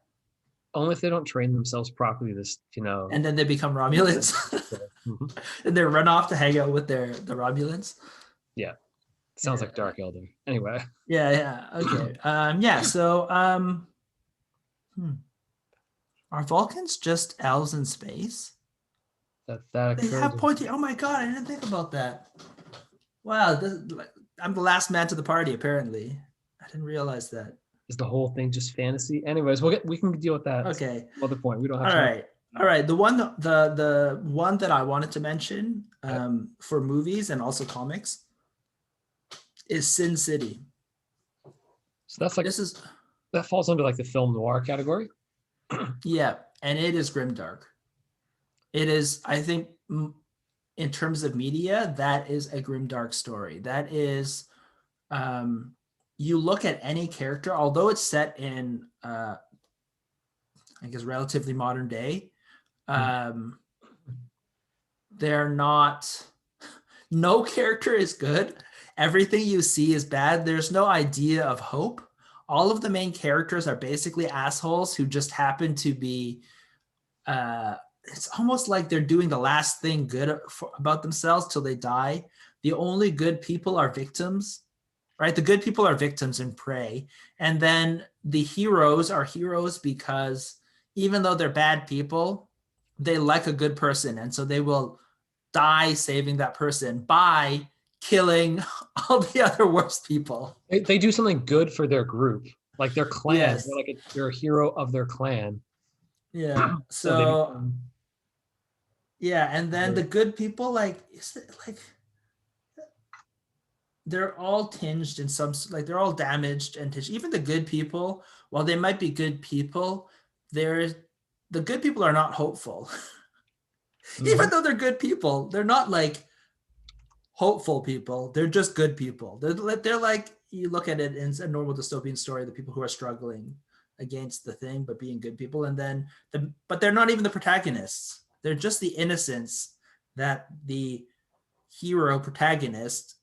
Only if they don't train themselves properly. This, And then they become Romulans, Mhm. and they run off to hang out with the Romulans. Yeah, sounds like Yeah, Dark Elder. Anyway, yeah, yeah. Okay. Yeah. So, hmm. Are Vulcans just elves in space? That They occurs. have pointy. Oh my god, I didn't think about that. Wow, I'm the last man to the party. Apparently, I didn't realize that. Is the whole thing just fantasy? Anyways, we can deal with that Okay, some other point. We don't have all time. right, all right. The one that I wanted to mention Okay. for movies and also comics is Sin City. So that's like This is that falls under like the film noir category. yeah, and it is grimdark. It is, I think, in terms of media, that is a grimdark story. That is, you look at any character, although it's set in, I guess, relatively modern day. Um, they're not. No character is good. Everything you see is bad. There's no idea of hope. All of the main characters are basically assholes who just happen to be it's almost like they're doing the last thing good about themselves till they die. The only good people are victims, right? The good people are victims and prey. And then the heroes are heroes because even though they're bad people, they like a good person. And so they will die saving that person by killing all the other worst people. They do something good for their group, like their clan. Yes. They're a hero of their clan. Yeah. So they So become yeah, and then the very, good people, like, is it like they're all tinged in some, like they're all damaged and tinged. Even the good people, while they might be good people, they're the good people are not hopeful. Even though they're good people, they're not like hopeful people. They're just good people. They're like, you look at it in a normal dystopian story, the people who are struggling against the thing but being good people, and then but they're not even the protagonists. They're just the innocents that the hero protagonist,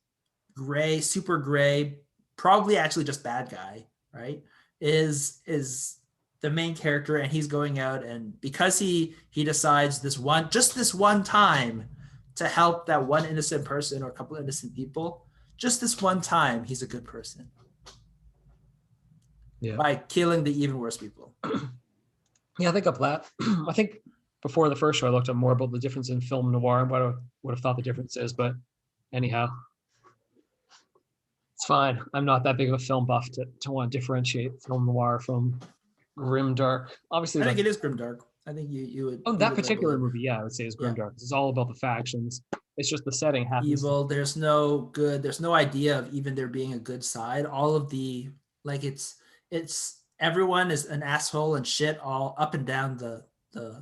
gray, super gray, probably actually just bad guy, right? Is the main character, and he's going out, and because he decides this one time to help that one innocent person or a couple of innocent people, just this one time, he's a good person yeah. by killing the even worse people. Yeah, I think up that. I think before the first show, I looked up more about the difference in film noir and what I would have thought the difference is. But anyhow, it's fine. I'm not that big of a film buff to want to differentiate film noir from grim dark. Obviously, I think like it is grimdark. I think you would oh, you that would label particular it, movie, yeah, I would say is yeah, grim dark. It's all about the factions. It's just the setting happens to evil. There's no good. There's no idea of even there being a good side. All of the, like, it's everyone is an asshole and shit all up and down the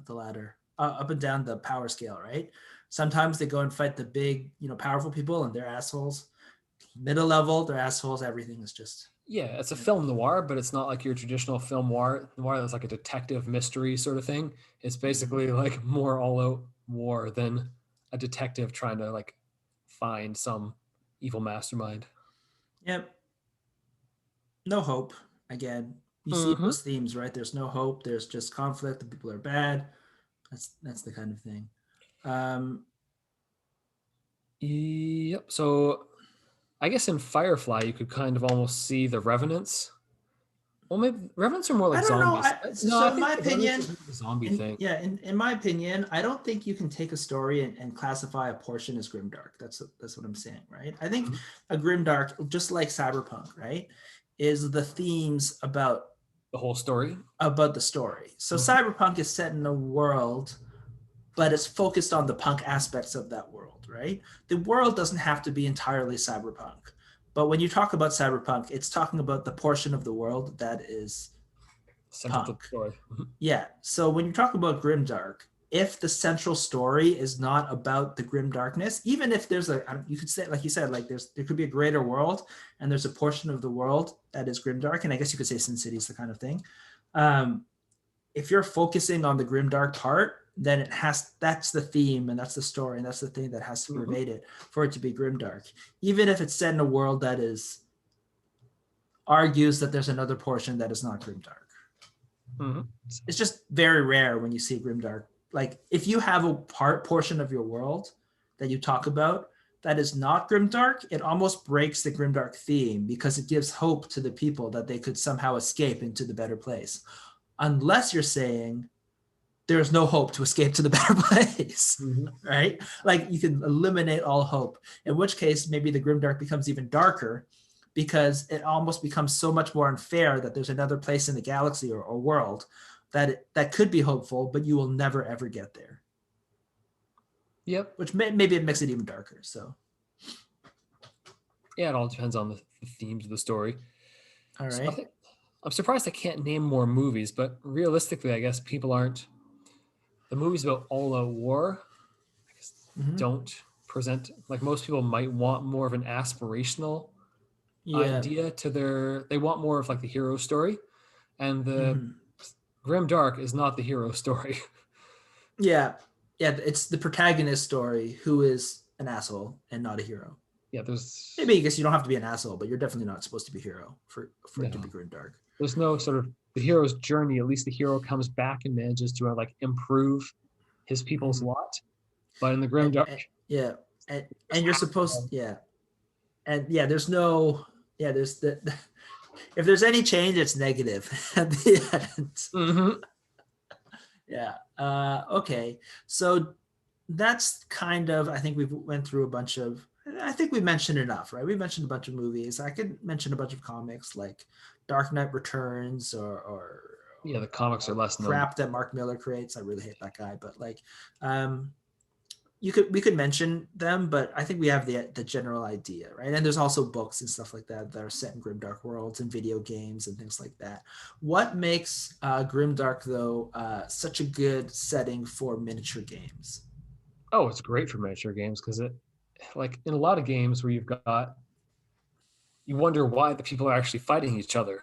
ladder, up and down the power scale, right? Sometimes they go and fight the big, powerful people, and they're assholes. Middle level, they're assholes. Everything is just, yeah, it's a film noir, but it's not like your traditional film noir that's like a detective mystery sort of thing. It's basically like more all out war than a detective trying to like find some evil mastermind. yep, no hope. Again, you see Mm-hmm. those themes, right? There's no hope. There's just conflict. The people are bad. That's the kind of thing. Um, Yep. So I guess in Firefly you could kind of almost see the revenants. Well, maybe revenants are more I like don't know. zombies. No, I So in think my the revenants opinion, is more of a zombie thing. in my opinion, I don't think you can take a story and classify a portion as grimdark. That's what I'm saying, right? I think Mhm. a grimdark, just like Cyberpunk, right, is the themes The whole story. about the story. So Mhm. Cyberpunk is set in a world, but it's focused on the punk aspects of that world, right? The world doesn't have to be entirely cyberpunk. But when you talk about cyberpunk, it's talking about the portion of the world that is Central to the punk. story. Mhm. Yeah. So when you talk about grimdark, if the central story is not about the grim darkness, even if there's you could say, like you said, like there could be a greater world, and there's a portion of the world that is grimdark, and I guess you could say Sin City is the kind of thing. Um, if you're focusing on the grimdark part, then that's the theme and that's the story and that's the thing that has to Mhm. pervade it for it to be grimdark. Even if it's set in a world that is argues that there's another portion that is not grimdark. Mhm. It's just very rare when you see grimdark. Like if you have a portion of your world that you talk about that is not grimdark, it almost breaks the grimdark theme because it gives hope to the people that they could somehow escape into the better place. Unless you're saying there's no hope to escape to the better place, Mhm. right? Like you can eliminate all hope, in which case maybe the grimdark becomes even darker because it almost becomes so much more unfair that there's another place in the galaxy or world that could be hopeful, but you will never ever get there. Yep. Which maybe it makes it even darker. So, Yeah, it all depends on the themes of the story. all So I right. think I'm surprised I can't name more movies, but realistically, I guess people aren't the movies about all out war. I guess Mm-hmm. don't present like most people might want more of an aspirational Yeah. idea to their. They want more of like the hero story, and the Mm-hmm. grim dark is not the hero story. Yeah. Yeah. It's the protagonist story who is an asshole and not a hero. Yeah, there's Maybe I guess you don't have to be an asshole, but you're definitely not supposed to be a hero for it to be no, grimdark. there's no sort of the hero's journey. At least the hero comes back and manages to like improve his people's Mm-hmm. lot. But in the grim dark, Yeah, and you're supposed, yeah, and yeah, there's no, yeah, there's the if there's any change, it's negative at the end. mm-hmm. Yeah. Okay. So that's kind of, I think we've went through a bunch of, I think we mentioned enough, right? We mentioned a bunch of movies. I could mention a bunch of comics like Dark Knight Returns Yeah, the comics are less known. crap that Mark Miller creates. I really hate that guy, but like, um, we could mention them, but I think we have the general idea, right? And there's also books and stuff like that that are set in grimdark worlds and video games and things like that. What makes grimdark though such a good setting for miniature games? Oh, it's great for miniature games because it, like in a lot of games where you've got, you wonder why the people are actually fighting each other.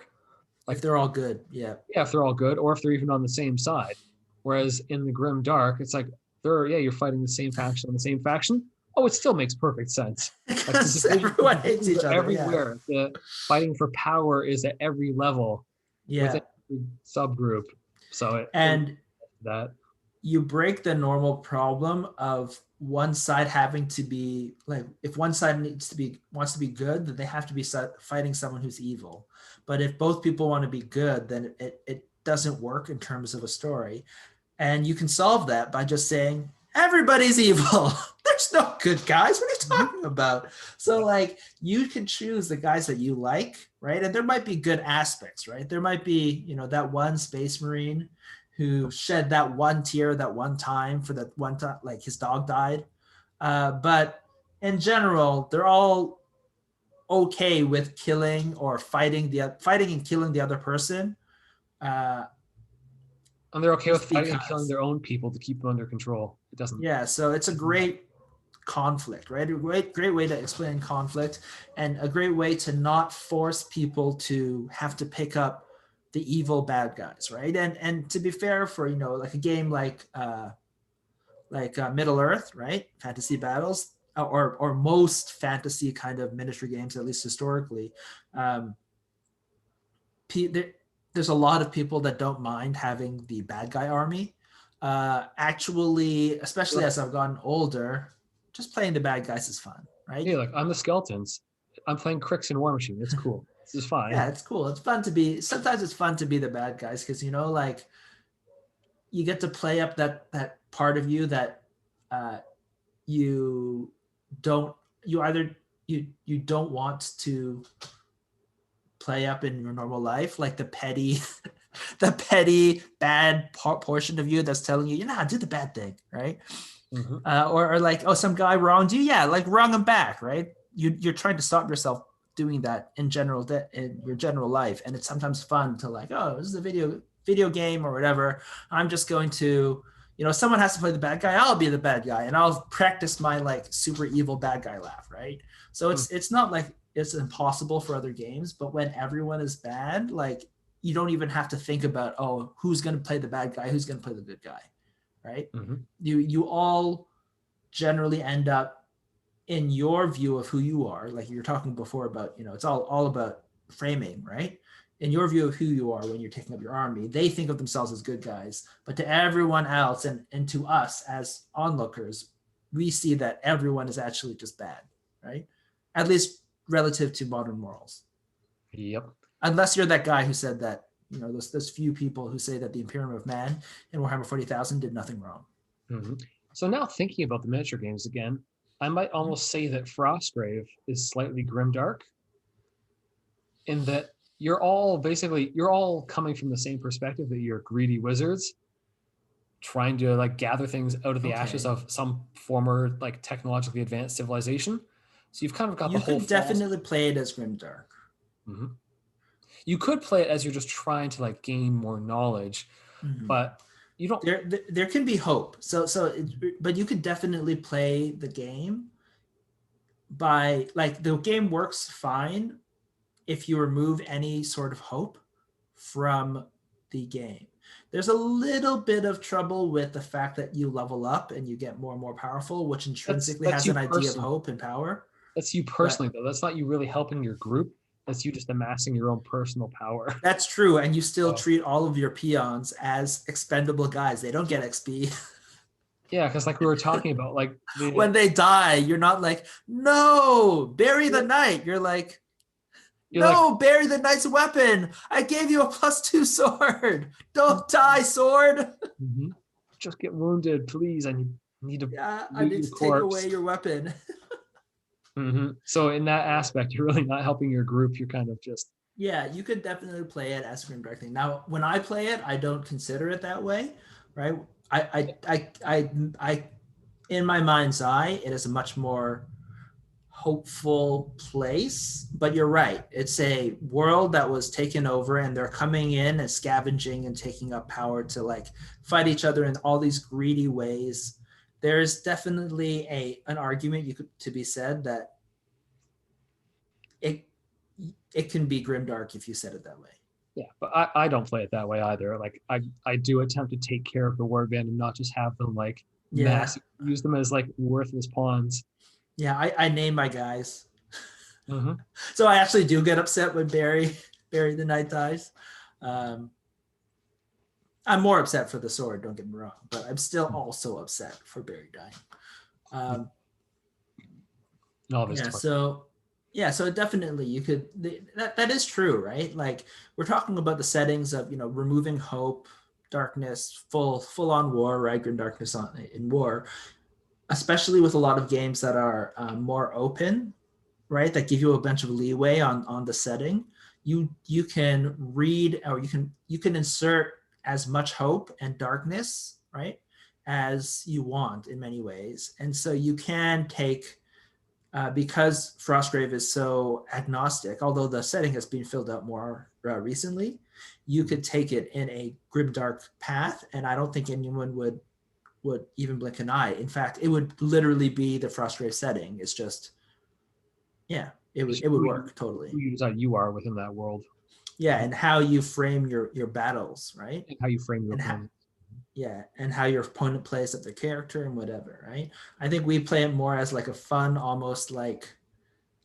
If Like, they're all good, yeah. yeah, if they're all good or if they're even on the same side. Whereas in the grim dark, it's like yeah, you're fighting the same faction on the same faction. Oh, it still makes perfect sense. Like Because everyone hates divisions each are other, yeah. everywhere. The fighting for power is at every level Yeah. within every subgroup. So it And that you break the normal problem of one side having to be like, if one side wants to be good, then they have to be fighting someone who's evil. But if both people want to be good, then it doesn't work in terms of a story. And you can solve that by just saying everybody's evil. There's no good guys. What are you talking about? So like you can choose the guys that you like, right? And there might be good aspects, right? There might be, that one space marine who shed that one tear that one time for that one time, like his dog died. But in general, they're all okay with killing or fighting and killing the other person. Uh, and they're okay with just fighting and killing because. their own people to keep them under control. It doesn't. Yeah, so it's a great conflict, right? A great way to explain conflict, and a great way to not force people to have to pick up the evil bad guys, right? And to be fair, for like a game like Middle Earth, right? Fantasy battles, or most fantasy kind of miniature games, at least historically, um, there's a lot of people that don't mind having the bad guy army. Actually, especially as I've gotten older, just playing the bad guys is fun, right? Yeah, like I'm the skeletons. I'm playing Crix and War Machine. It's cool. This is fine. Yeah, it's cool. It's fun to be. Sometimes it's fun to be the bad guys because like you get to play up that part of you that uh, you don't. You either you don't want to play up in your normal life, like the petty, the petty bad portion of you that's telling you, do the bad thing, right? Mm-hmm. Or like, oh, some guy wronged you, yeah, like wrong him back, right? You're trying to stop yourself doing that in general in your general life, and it's sometimes fun to like, oh, this is a video game or whatever. I'm just going to, someone has to play the bad guy. I'll be the bad guy, and I'll practice my like super evil bad guy laugh, right? So it's not like it's impossible for other games, but when everyone is bad, like you don't even have to think about, oh, who's going to play the bad guy, who's going to play the good guy, right? Mm-hmm. You all generally end up in your view of who you are, like you were talking before about, it's all about framing, right? In your view of who you are when you're taking up your army, they think of themselves as good guys, but to everyone else and to us as onlookers, we see that everyone is actually just bad, right? At least relative to modern morals. Yep. Unless you're that guy who said that those few people who say that the Imperium of Man in Warhammer 40,000 did nothing wrong. Mm-hmm. So now thinking about the miniature games again, I might almost say that Frostgrave is slightly grimdark in that you're all coming from the same perspective, that you're greedy wizards trying to like gather things out of the ashes Okay. of some former like technologically advanced civilization. So you've kind of got the You whole could false. definitely play it as grimdark. Mhm. You could play it as you're just trying to like gain more knowledge, Mhm. but you don't. There can be hope. But you could definitely play the game by like the game works fine if you remove any sort of hope from the game. There's a little bit of trouble with the fact that you level up and you get more and more powerful, which intrinsically That's has you an idea of personally. hope and power. That's you But personally though. That's not you really helping your group. That's you just amassing your own personal power. that's true. And you still So treat all of your peons as expendable guys. They don't get XP. yeah, because like we were talking about, like When they die, you're not like, no, bury the knight. You're like, you're like, no, bury the knight's weapon. I gave you a +2 sword. Don't die, sword. mhm, just get wounded, please. I need to Yeah, I loot need your to take corpse. away your weapon. So in that aspect, you're really not helping your group. You're kind of just Yeah, you could definitely play it as Scream Dark thing. Now, when I play it, I don't consider it that way, right? I in my mind's eye, it is a much more hopeful place. But you're right; it's a world that was taken over, and they're coming in and scavenging and taking up power to like fight each other in all these greedy ways. There's definitely an argument to be said that it it can be grimdark if you said it that way. yeah. But I don't play it that way either. Like I do attempt to take care of the warband and not just have them like Yeah, mass use them as like worthless pawns. yeah. I name my guys, Mm-hmm. so I actually do get upset when Barry the Knight dies. Um, I'm more upset for the sword. Don't get me wrong, but I'm still also upset for Barry dying. Um, All of his yeah. toys. So definitely you could. That is true, right? Like we're talking about the settings of removing hope, darkness, full on war, right? Grim darkness in war, especially with a lot of games that are more open, right? That give you a bunch of leeway on the setting. You can read, or you can insert as much hope and darkness, right, as you want in many ways. And so you can take because Frostgrave is so agnostic, although the setting has been filled out more recently, you could take it in a grimdark path, and I don't think anyone would even blink an eye. In fact, it would literally be the Frostgrave setting. It's just, yeah, it It's would just it would work totally. who you decide you are within that world. Yeah, Mhm. and how you frame your battles, right? And how you frame your And opponent. yeah, and how your opponent plays up their character and whatever, right? I think we play it more as like a fun, almost like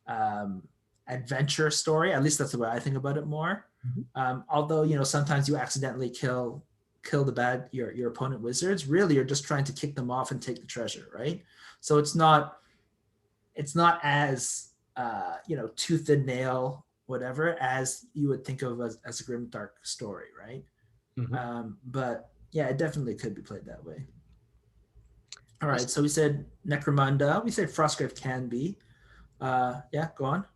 um, adventure story. At least that's the way I think about it more. Mhm. Although sometimes you accidentally kill your opponent wizards. Really, you're just trying to kick them off and take the treasure, right? So it's not as tooth and nail whatever as you would think of as a grim dark story, right? Mhm. But yeah, it definitely could be played that way. All That's right, so we said Necromunda. We said Frostgrave can be. Yeah, go on.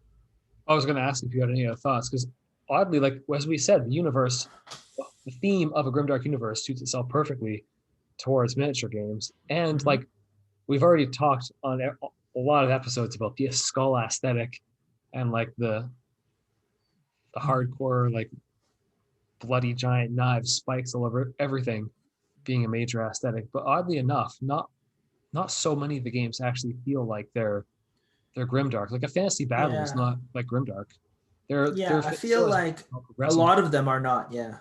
I was going to ask if you had any other thoughts, because oddly, like as we said, the theme of a grimdark universe suits itself perfectly towards miniature games, and Mm-hmm. like we've already talked on a lot of episodes about the skull aesthetic and like the Mm-hmm. hardcore like bloody giant knives, spikes all over everything being a major aesthetic. But oddly enough, not so many of the games actually feel like they're grimdark. Like a fantasy battle is Yeah, not like grimdark. They're yeah. I feel still as like a progressing. lot of them are not. Yeah,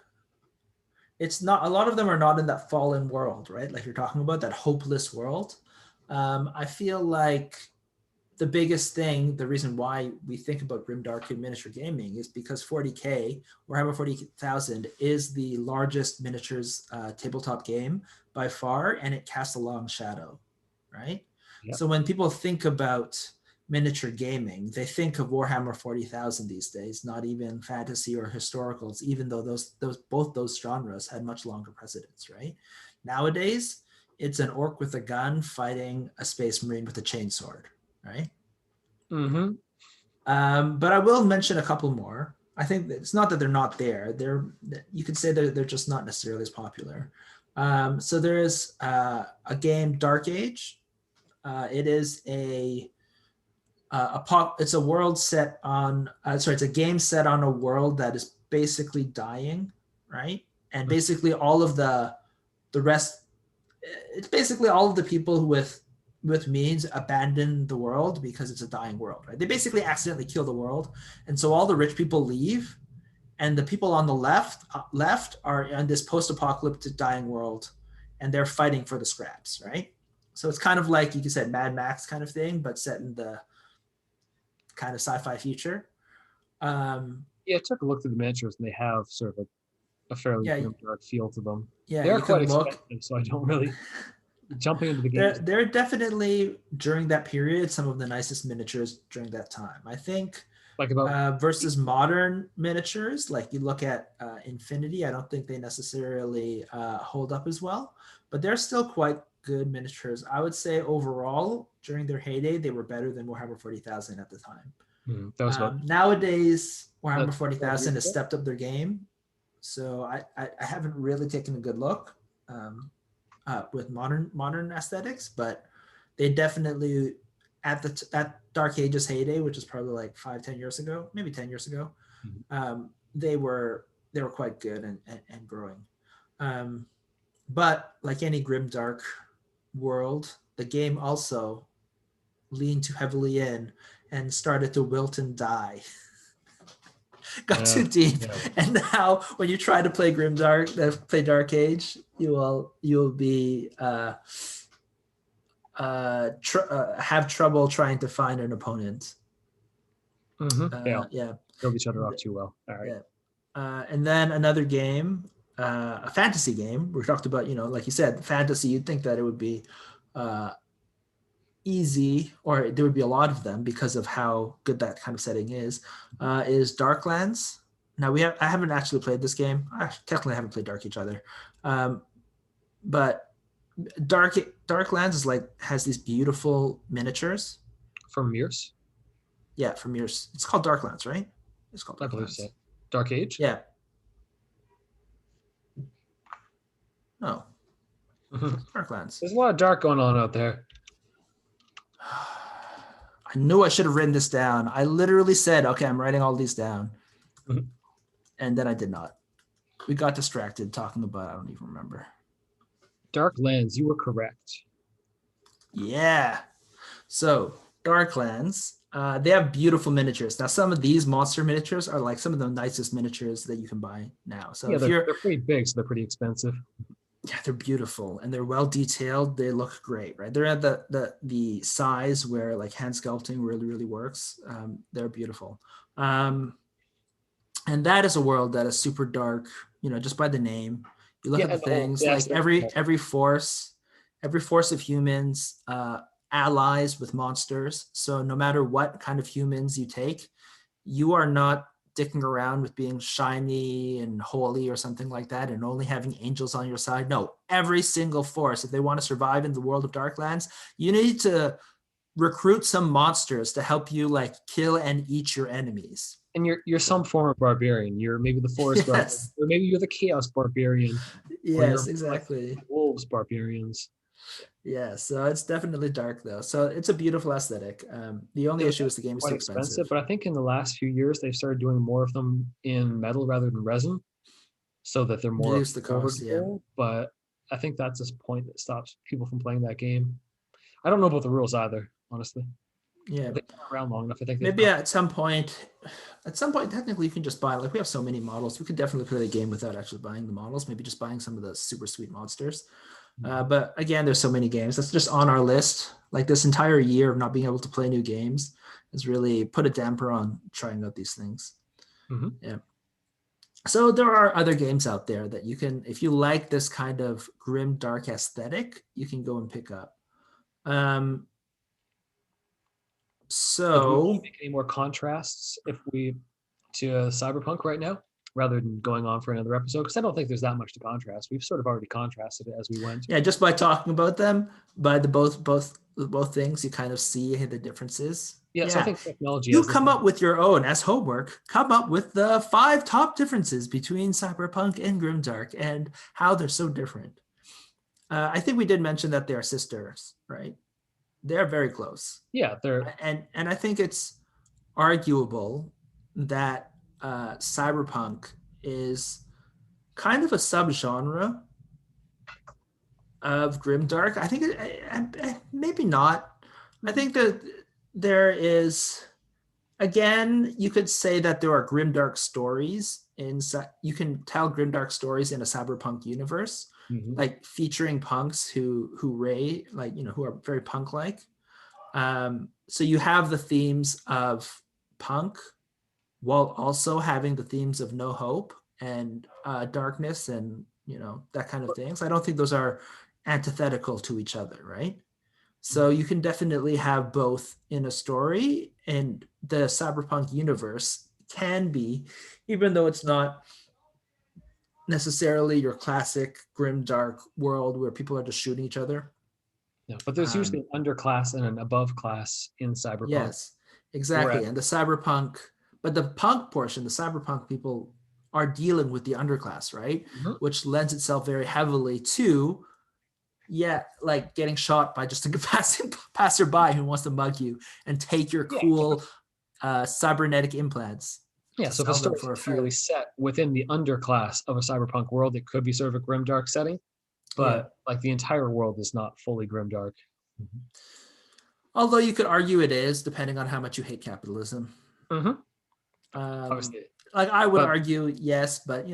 it's not. A lot of them are not in that fallen world, right? Like you're talking about that hopeless world. I feel like the biggest thing, the reason why we think about grimdark in miniature gaming is because 40K, Warhammer 40,000, is the largest miniatures tabletop game by far, and it casts a long shadow, right? Yeah. So when people think about miniature gaming, they think of Warhammer 40,000 these days, not even fantasy or historicals, even though both those genres had much longer precedence, right? Nowadays, it's an orc with a gun fighting a space marine with a chainsword, right? Mm-hmm. But I will mention a couple more. I think it's not that they're not there. You could say that they're just not necessarily as popular. So there is a game, Dark Age. It is it's a world set on it's a game set on a world that is basically dying, right? And basically all of the rest, it's basically all of the people who with means abandon the world because it's a dying world, right? They basically accidentally kill the world, and so all the rich people leave, and the people on the left are in this post-apocalyptic dying world, and they're fighting for the scraps, right? So it's kind of like you could say Mad Max kind of thing, but set in the kind of sci-fi future. Yeah, I took a look through the miniatures, and they have sort of a fairly Yeah, grim, dark feel to them. yeah, They are you quite can look. expensive, so I don't really jumping into the games. They're definitely during that period some of the nicest miniatures during that time. I think Like about versus modern miniatures, like you look at Infinity, I don't think they necessarily hold up as well, but they're still quite good miniatures. I would say overall during their heyday, they were better than Warhammer 40,000 at the time. that was about Nowadays, Warhammer 12 years 40,000 has ago. stepped up their game, so I haven't really taken a good look with modern aesthetics, but they definitely at Dark Ages heyday, which is probably like 5-10 years ago, maybe 10 years ago, Mhm. they were quite good and growing. But like any grim dark world, the game also leaned too heavily in and started to wilt and die. Got too deep, Yeah. and now when you try to play play Dark Age, you'll be have trouble trying to find an opponent. Yeah, Yeah, build each other off too well. All right. yeah. And then another game, a fantasy game. We talked about, like you said, fantasy. You'd think that it would be uh, easy, or there would be a lot of them because of how good that kind of setting is. Is Darklands. Now I haven't actually played this game. I technically haven't played Dark Age either, but Darklands is has these beautiful miniatures. From Mears, Yeah, from yours. It's called Darklands, right? It's called I believe so. Darklands. Dark Age. Yeah. No, Darklands. There's a lot of dark going on out there. I knew I should have written this down. I literally said, okay, I'm writing all these down. Mhm. And then I did not. We got distracted talking about, I don't even remember. Darklands, you were correct. Yeah. So, Darklands, they have beautiful miniatures. Now, some of these monster miniatures are like some of the nicest miniatures that you can buy now. So, Yeah, if they're you're, pretty big, so they're pretty expensive. yeah, they're beautiful and they're well detailed. They look great, right? They're at the size where like hand sculpting really works. They're beautiful. And that is a world that is super dark, just by the name. You look Yeah, at the and the whole things the like aesthetic. every force of humans allies with monsters. So no matter what kind of humans you take, you are not dicking around with being shiny and holy or something like that and only having angels on your side. No, every single force, if they want to survive in the world of Darklands, you need to recruit some monsters to help you like kill and eat your enemies. And you're some So, form of barbarian. You're maybe the forest barbarian, yes, or maybe you're the chaos barbarian, or you're yes, like exactly. wolves barbarians. Yeah, so it's definitely dark though. So it's a beautiful aesthetic. The only Yeah, issue is the game is quite too expensive, expensive. but I think in the last few years they've started doing more of them in metal rather than resin, so that they're more Reduce the cost, yeah. affordable. But I think that's this point that stops people from playing that game. I don't know about the rules either, honestly. Yeah. They've been around long enough. I think they've Maybe got. at some point, technically you can just buy, like we have so many models. We could definitely play the game without actually buying the models, maybe just buying some of the super sweet monsters. But again, there's so many games that's just on our list. Like this entire year of not being able to play new games has really put a damper on trying out these things. Mhm. Yeah. So there are other games out there that you can, if you like this kind of grim, dark aesthetic, you can go and pick up. Um, Like, do we want to So make any more contrasts if we to Cyberpunk right now, rather than going on for another episode? Because I don't think there's that much to contrast. We've sort of already contrasted it as we went. yeah, just by talking about them, by the both things, you kind of see the differences. Yeah, so I Yeah. think technology You has this. come up with your own as homework. Come up with the 5 top differences between Cyberpunk and Grimdark and how they're so different. I think we did mention that they are sisters, right? They're very close, Yeah, they're and I think it's arguable that cyberpunk is kind of a subgenre of grimdark. I think maybe not. I think that there is, again, you could say that there are grimdark stories in, you can tell grimdark stories in a cyberpunk universe, mhm. like featuring punks who ray, like, who are very punk like. So you have the themes of punk while also having the themes of no hope and darkness and that kind of things. I don't think those are antithetical to each other, right? So you can definitely have both in a story, and the cyberpunk universe can be, even though it's not necessarily your classic grim dark world where people are just shooting each other. Yeah, but there's usually um, an underclass and an above class in Cyberpunk. yes, exactly. Whereas, And the cyberpunk, but the punk portion, the cyberpunk people are dealing with the underclass, right? mhm. Which lends itself very heavily to, yeah, like getting shot by just a passerby who wants to mug you and take your Yeah, cool cybernetic implants yeah. to So if a sell them story is for a entirely few. set within the underclass of a cyberpunk world, it could be sort of a grimdark setting. Yeah. But like the entire world is not fully grimdark. Although you could argue it is, depending on how much you hate capitalism. Mm-hmm. Um, Obviously, like I would but argue yes, but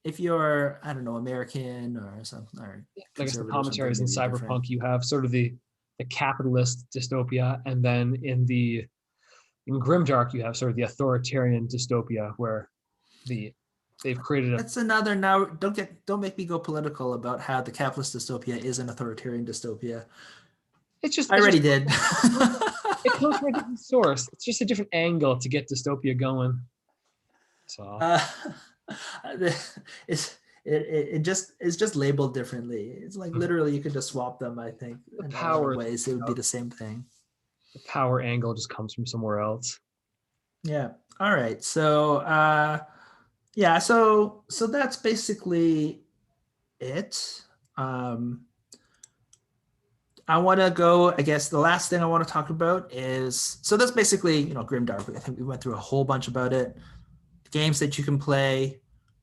if you're, I don't know, American or something, or I guess the conservative or something, commentaries in maybe different. Cyberpunk, you have sort of the capitalist dystopia, and then in Grimdark, you have sort of the authoritarian dystopia where the they've created a. That's another, now don't make me go political about how the capitalist dystopia is an authoritarian dystopia. I It's already just did. it comes from a different source. It's just a different angle to get dystopia going. So uh, it's just labeled differently. It's like literally you could just swap them. I think the in a lot of power, ways it would be the same thing. the power angle just comes from somewhere else. Yeah. All right. So yeah. So that's basically it. Um, I want to go. I guess the last thing I want to talk about is, so that's basically grimdark. I think we went through a whole bunch about it. Games that you can play,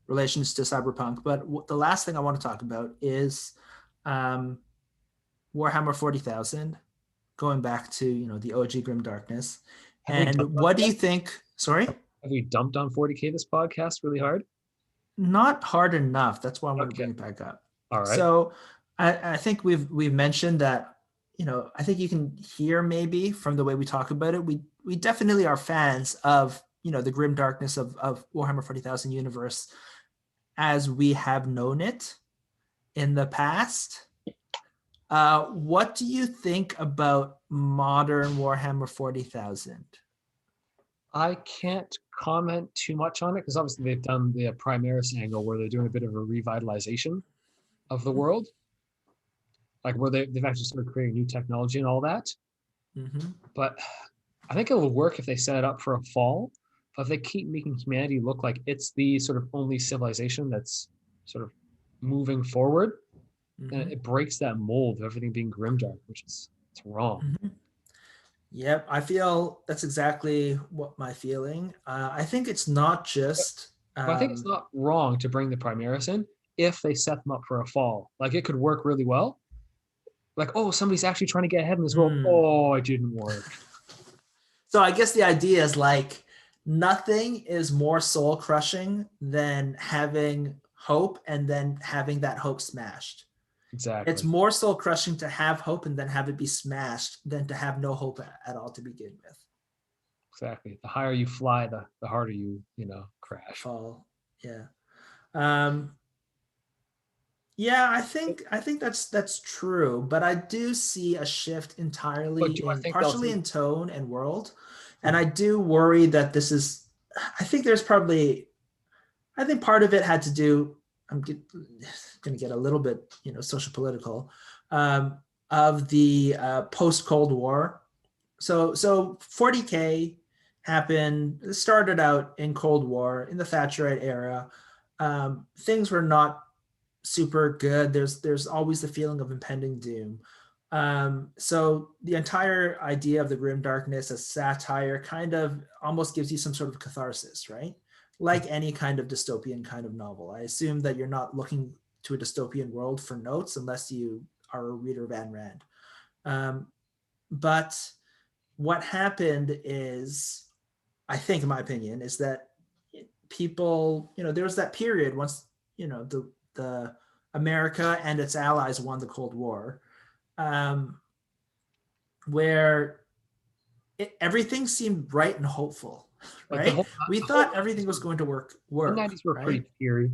relations to cyberpunk. But the last thing I want to talk about is um, Warhammer 40,000, going back to the OG Grim Darkness. Have we And dumped on it what do yet? you think? Sorry, Have we dumped on 40K this podcast really hard? not hard enough. That's why I want to Okay. bring it back up. All right. So I think we've mentioned that. I think you can hear maybe from the way we talk about it. We definitely are fans of the grim darkness of Warhammer 40,000 universe as we have known it in the past. What do you think about modern Warhammer 40,000? I can't comment too much on it because obviously they've done the Primaris angle where they're doing a bit of a revitalization of the world, like where they've actually started creating new technology and all that. Mm-hmm. But I think it will work if they set it up for a fall. But if they keep making humanity look like it's the sort of only civilization that's sort of moving forward, then Mm-hmm. it breaks that mold of everything being grimdark, which is it's wrong. Mm-hmm. Yep, I feel that's exactly what my feeling. I think it's not But, just. but I think it's not wrong to bring the Primaris in if they set them up for a fall. Like it could work really well. Like, oh, somebody's actually trying to get ahead in this world. Mm. Oh, it didn't work. So I guess the idea is like nothing is more soul crushing than having hope and then having that hope smashed. It's Exactly. more soul crushing to have hope and then have it be smashed than to have no hope at all to begin with. Exactly. The higher you fly, the harder you crash. Fall. Yeah. Um, Yeah, I think that's true, but I do see a shift But entirely do I in think they'll partially take? in tone and world. And I do worry that this is I think there's probably I think part of it had to do going to get a little bit, social political um, of the post Cold War. So 40K happened. It started out in Cold War in the Thatcherite era. Things were not super good. There's always the feeling of impending doom. So the entire idea of the grim darkness as satire kind of almost gives you some sort of catharsis, right? Like any kind of dystopian kind of novel. I assume that you're not looking to a dystopian world for notes unless you are a reader of Ayn Rand. Um, but what happened is, I think, in my opinion, is that people, there was that period once, the America and its allies won the Cold War, um, where everything seemed bright and hopeful, Like the right? whole We the whole thought everything 90s was were going to work, the work, 90s were right? pretty eerie.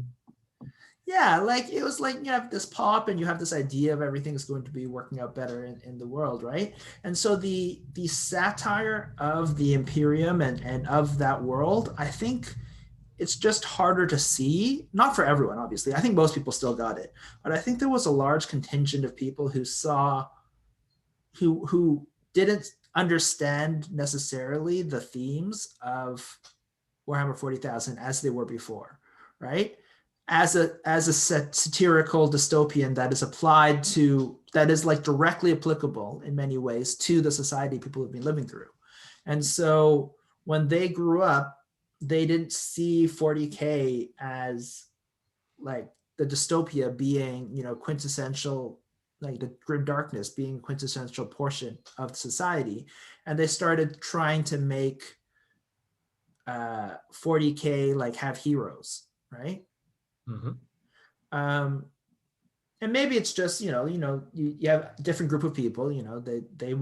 Yeah, like it was like you have this pop and you have this idea of everything's going to be working out better in the world, right? And so the satire of the Imperium and of that world, I think it's just harder to see. Not for everyone, obviously. I think most people still got it, but I think there was a large contingent of people who saw who didn't understand necessarily the themes of Warhammer 40,000 as they were before, right? As a satirical dystopian that is applied to that is like directly applicable in many ways to the society people have been living through. And so when they grew up, they didn't see 40K as like the dystopia being, quintessential, like the grim darkness being a quintessential portion of society. And they started trying to make 40K like have heroes, right? Hmm. Um, and maybe it's just, you have a different group of people, they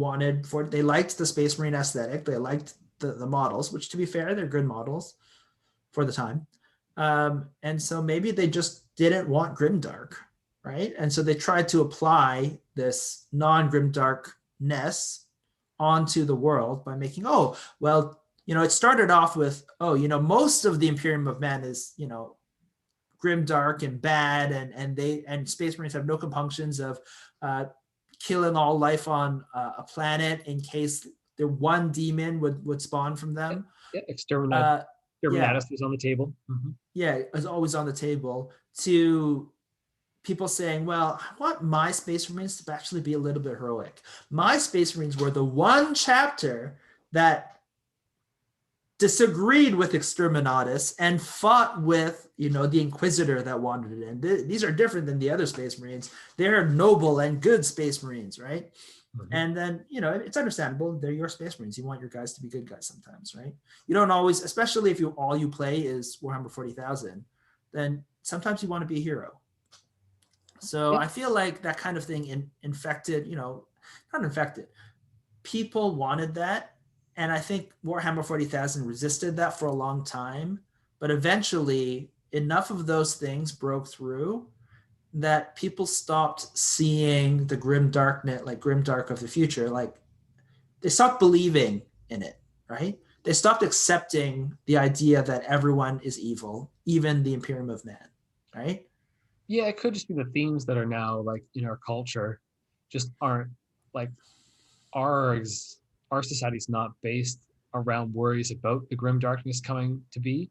liked the Space Marine aesthetic, they liked the models, which to be fair, they're good models for the time. And so maybe they just didn't want grimdark, right? And so they tried to apply this non-grimdarkness onto the world by making, oh, well, it started off with, oh, most of the Imperium of Man is, grimdark and bad, and Space Marines have no compunctions of uh, killing all life on a planet in case the one demon would spawn from Yeah, them. yeah. Uh, yeah, Exterminatus was on the table. yeah, is always on the table, to people saying, well, I want my Space Marines to actually be a little bit heroic. My Space Marines were the one chapter that disagreed with Exterminatus and fought with, the Inquisitor that wanted it. And these are different than the other Space Marines. They're noble and good Space Marines, right? Hmm. And then, it's understandable. They're your Space Marines. You want your guys to be good guys sometimes, right? You don't always, especially if all you play is Warhammer 40,000, then sometimes you want to be a hero. So Yeah, I feel like that kind of thing infected, not infected. People wanted that. And I think Warhammer 40,000 resisted that for a long time. But eventually, enough of those things broke through that people stopped seeing the grim darkness, like grim dark of the future. Like they stopped believing in it, right? They stopped accepting the idea that everyone is evil, even the Imperium of Man, right? yeah. It could just be the themes that are now like in our culture, just aren't like our our society's not based around worries about the grim darkness coming to be.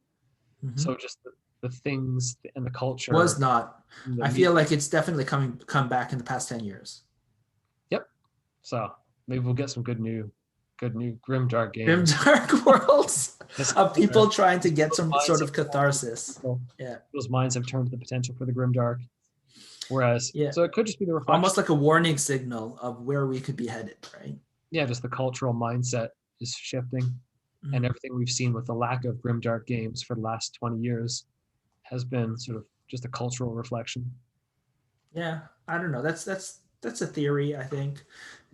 Mm-hmm. So just the things and the Was culture, not. and the I media. feel like it's definitely come back in the past 10 years. Yep. So maybe we'll get some good new grim dark Grim games. dark worlds Just of people trying to get people's some minds sort have of turned to the catharsis. potential. Yeah. People's minds have turned to the potential for the grim dark. Whereas, Yeah. so it could just be the reflection. Almost like a warning signal of where we could be headed, right? Yeah, just the cultural mindset is shifting, and Mm. everything we've seen with the lack of grimdark games for the last 20 years has been sort of just a cultural reflection. Yeah. I don't know. That's a theory, I think.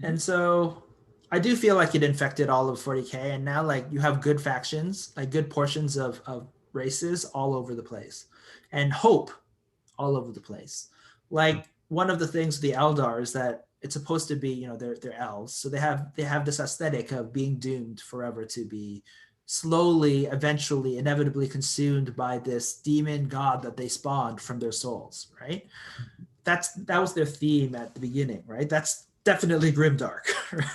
Mhm. And so I do feel like it infected all of 40K. And now like you have good factions, like good portions of races all over the place. And hope all over the place. Like one of the things with the Eldar is that it's supposed to be, you know, they're elves, so they have this aesthetic of being doomed forever to be slowly, eventually, inevitably consumed by this demon god that they spawned from their souls, right? That was their theme at the beginning, right? That's definitely grimdark,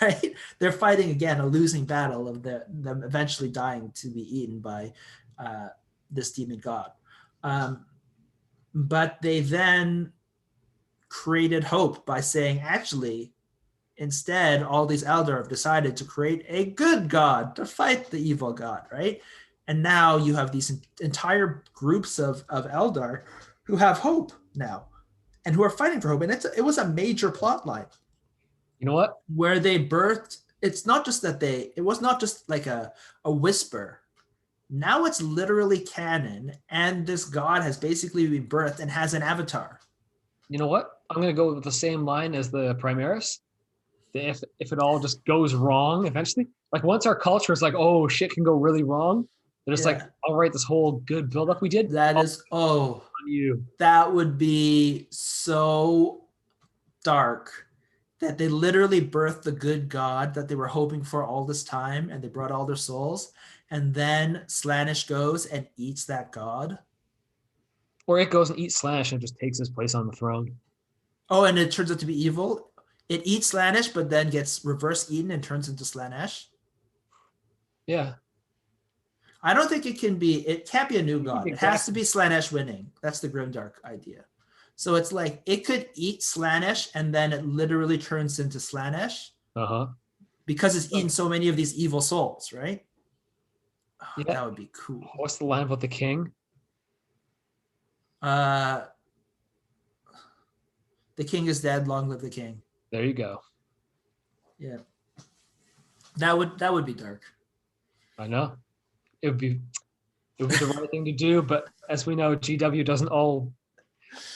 right? They're fighting again a losing battle of them eventually dying to be eaten by uh, this demon god. Um, but they then created hope by saying, actually, instead, all these Eldar have decided to create a good god to fight the evil god, right? And now you have these entire groups of Eldar who have hope now and who are fighting for hope. And it was a major plot line You know what? where they birthed. It's not just that it was not just like a whisper. Now it's literally canon, and this god has basically been birthed and has an avatar. You know what? I'm going to go with the same line as the Primaris. If it all just goes wrong eventually, like once our culture is like, oh, shit can go really wrong, they're just like, Yeah, all right, this whole good buildup we did, that I'll is, oh, on you. that would be so dark that they literally birthed the good god that they were hoping for all this time, and they brought all their souls, and then Slaanesh goes and eats that god. Or it goes and eats Slash and just takes his place on the throne. Oh, and it turns out to be evil. It eats Slaanesh, but then gets reverse eaten and turns into Slaanesh. Yeah. I don't think it can be. It can't be a new god. It has to Exactly. be Slaanesh winning. That's the grimdark idea. So it's like it could eat Slaanesh, and then it literally turns into Slaanesh Uh-huh. because it's eaten so many of these evil souls, right? Oh, Yeah. that would be cool. What's the line about the king? Uh, the king is dead. Long live the king. There you go. Yeah, that would be dark. I know. It would be the right thing to do, but as we know, GW doesn't all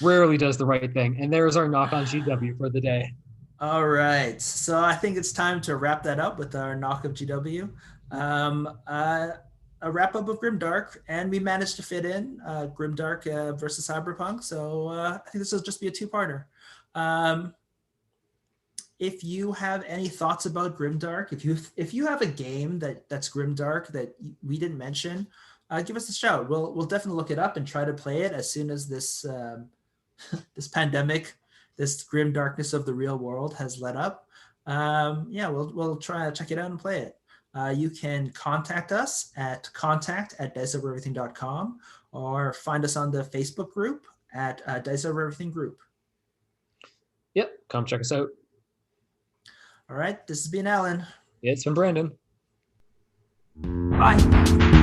rarely does the right thing. And there's our knock on GW for the day. All right. So I think it's time to wrap that up with our knock of GW. A wrap up of Grimdark, and we managed to fit in Grimdark versus Cyberpunk. So I think this will just be a two-parter. Um, if you have any thoughts about Grimdark, if you have a game that's Grimdark that we didn't mention, give us a shout. We'll definitely look it up and try to play it as soon as this this pandemic, this grim darkness of the real world has let up. Yeah, we'll try to check it out and play it. You can contact us at contact@diceovereverything.com, or find us on the Facebook group at Dice Over Everything Group. Yep. Come check us out. All right, this has been Alan. It's been Brandon. Bye.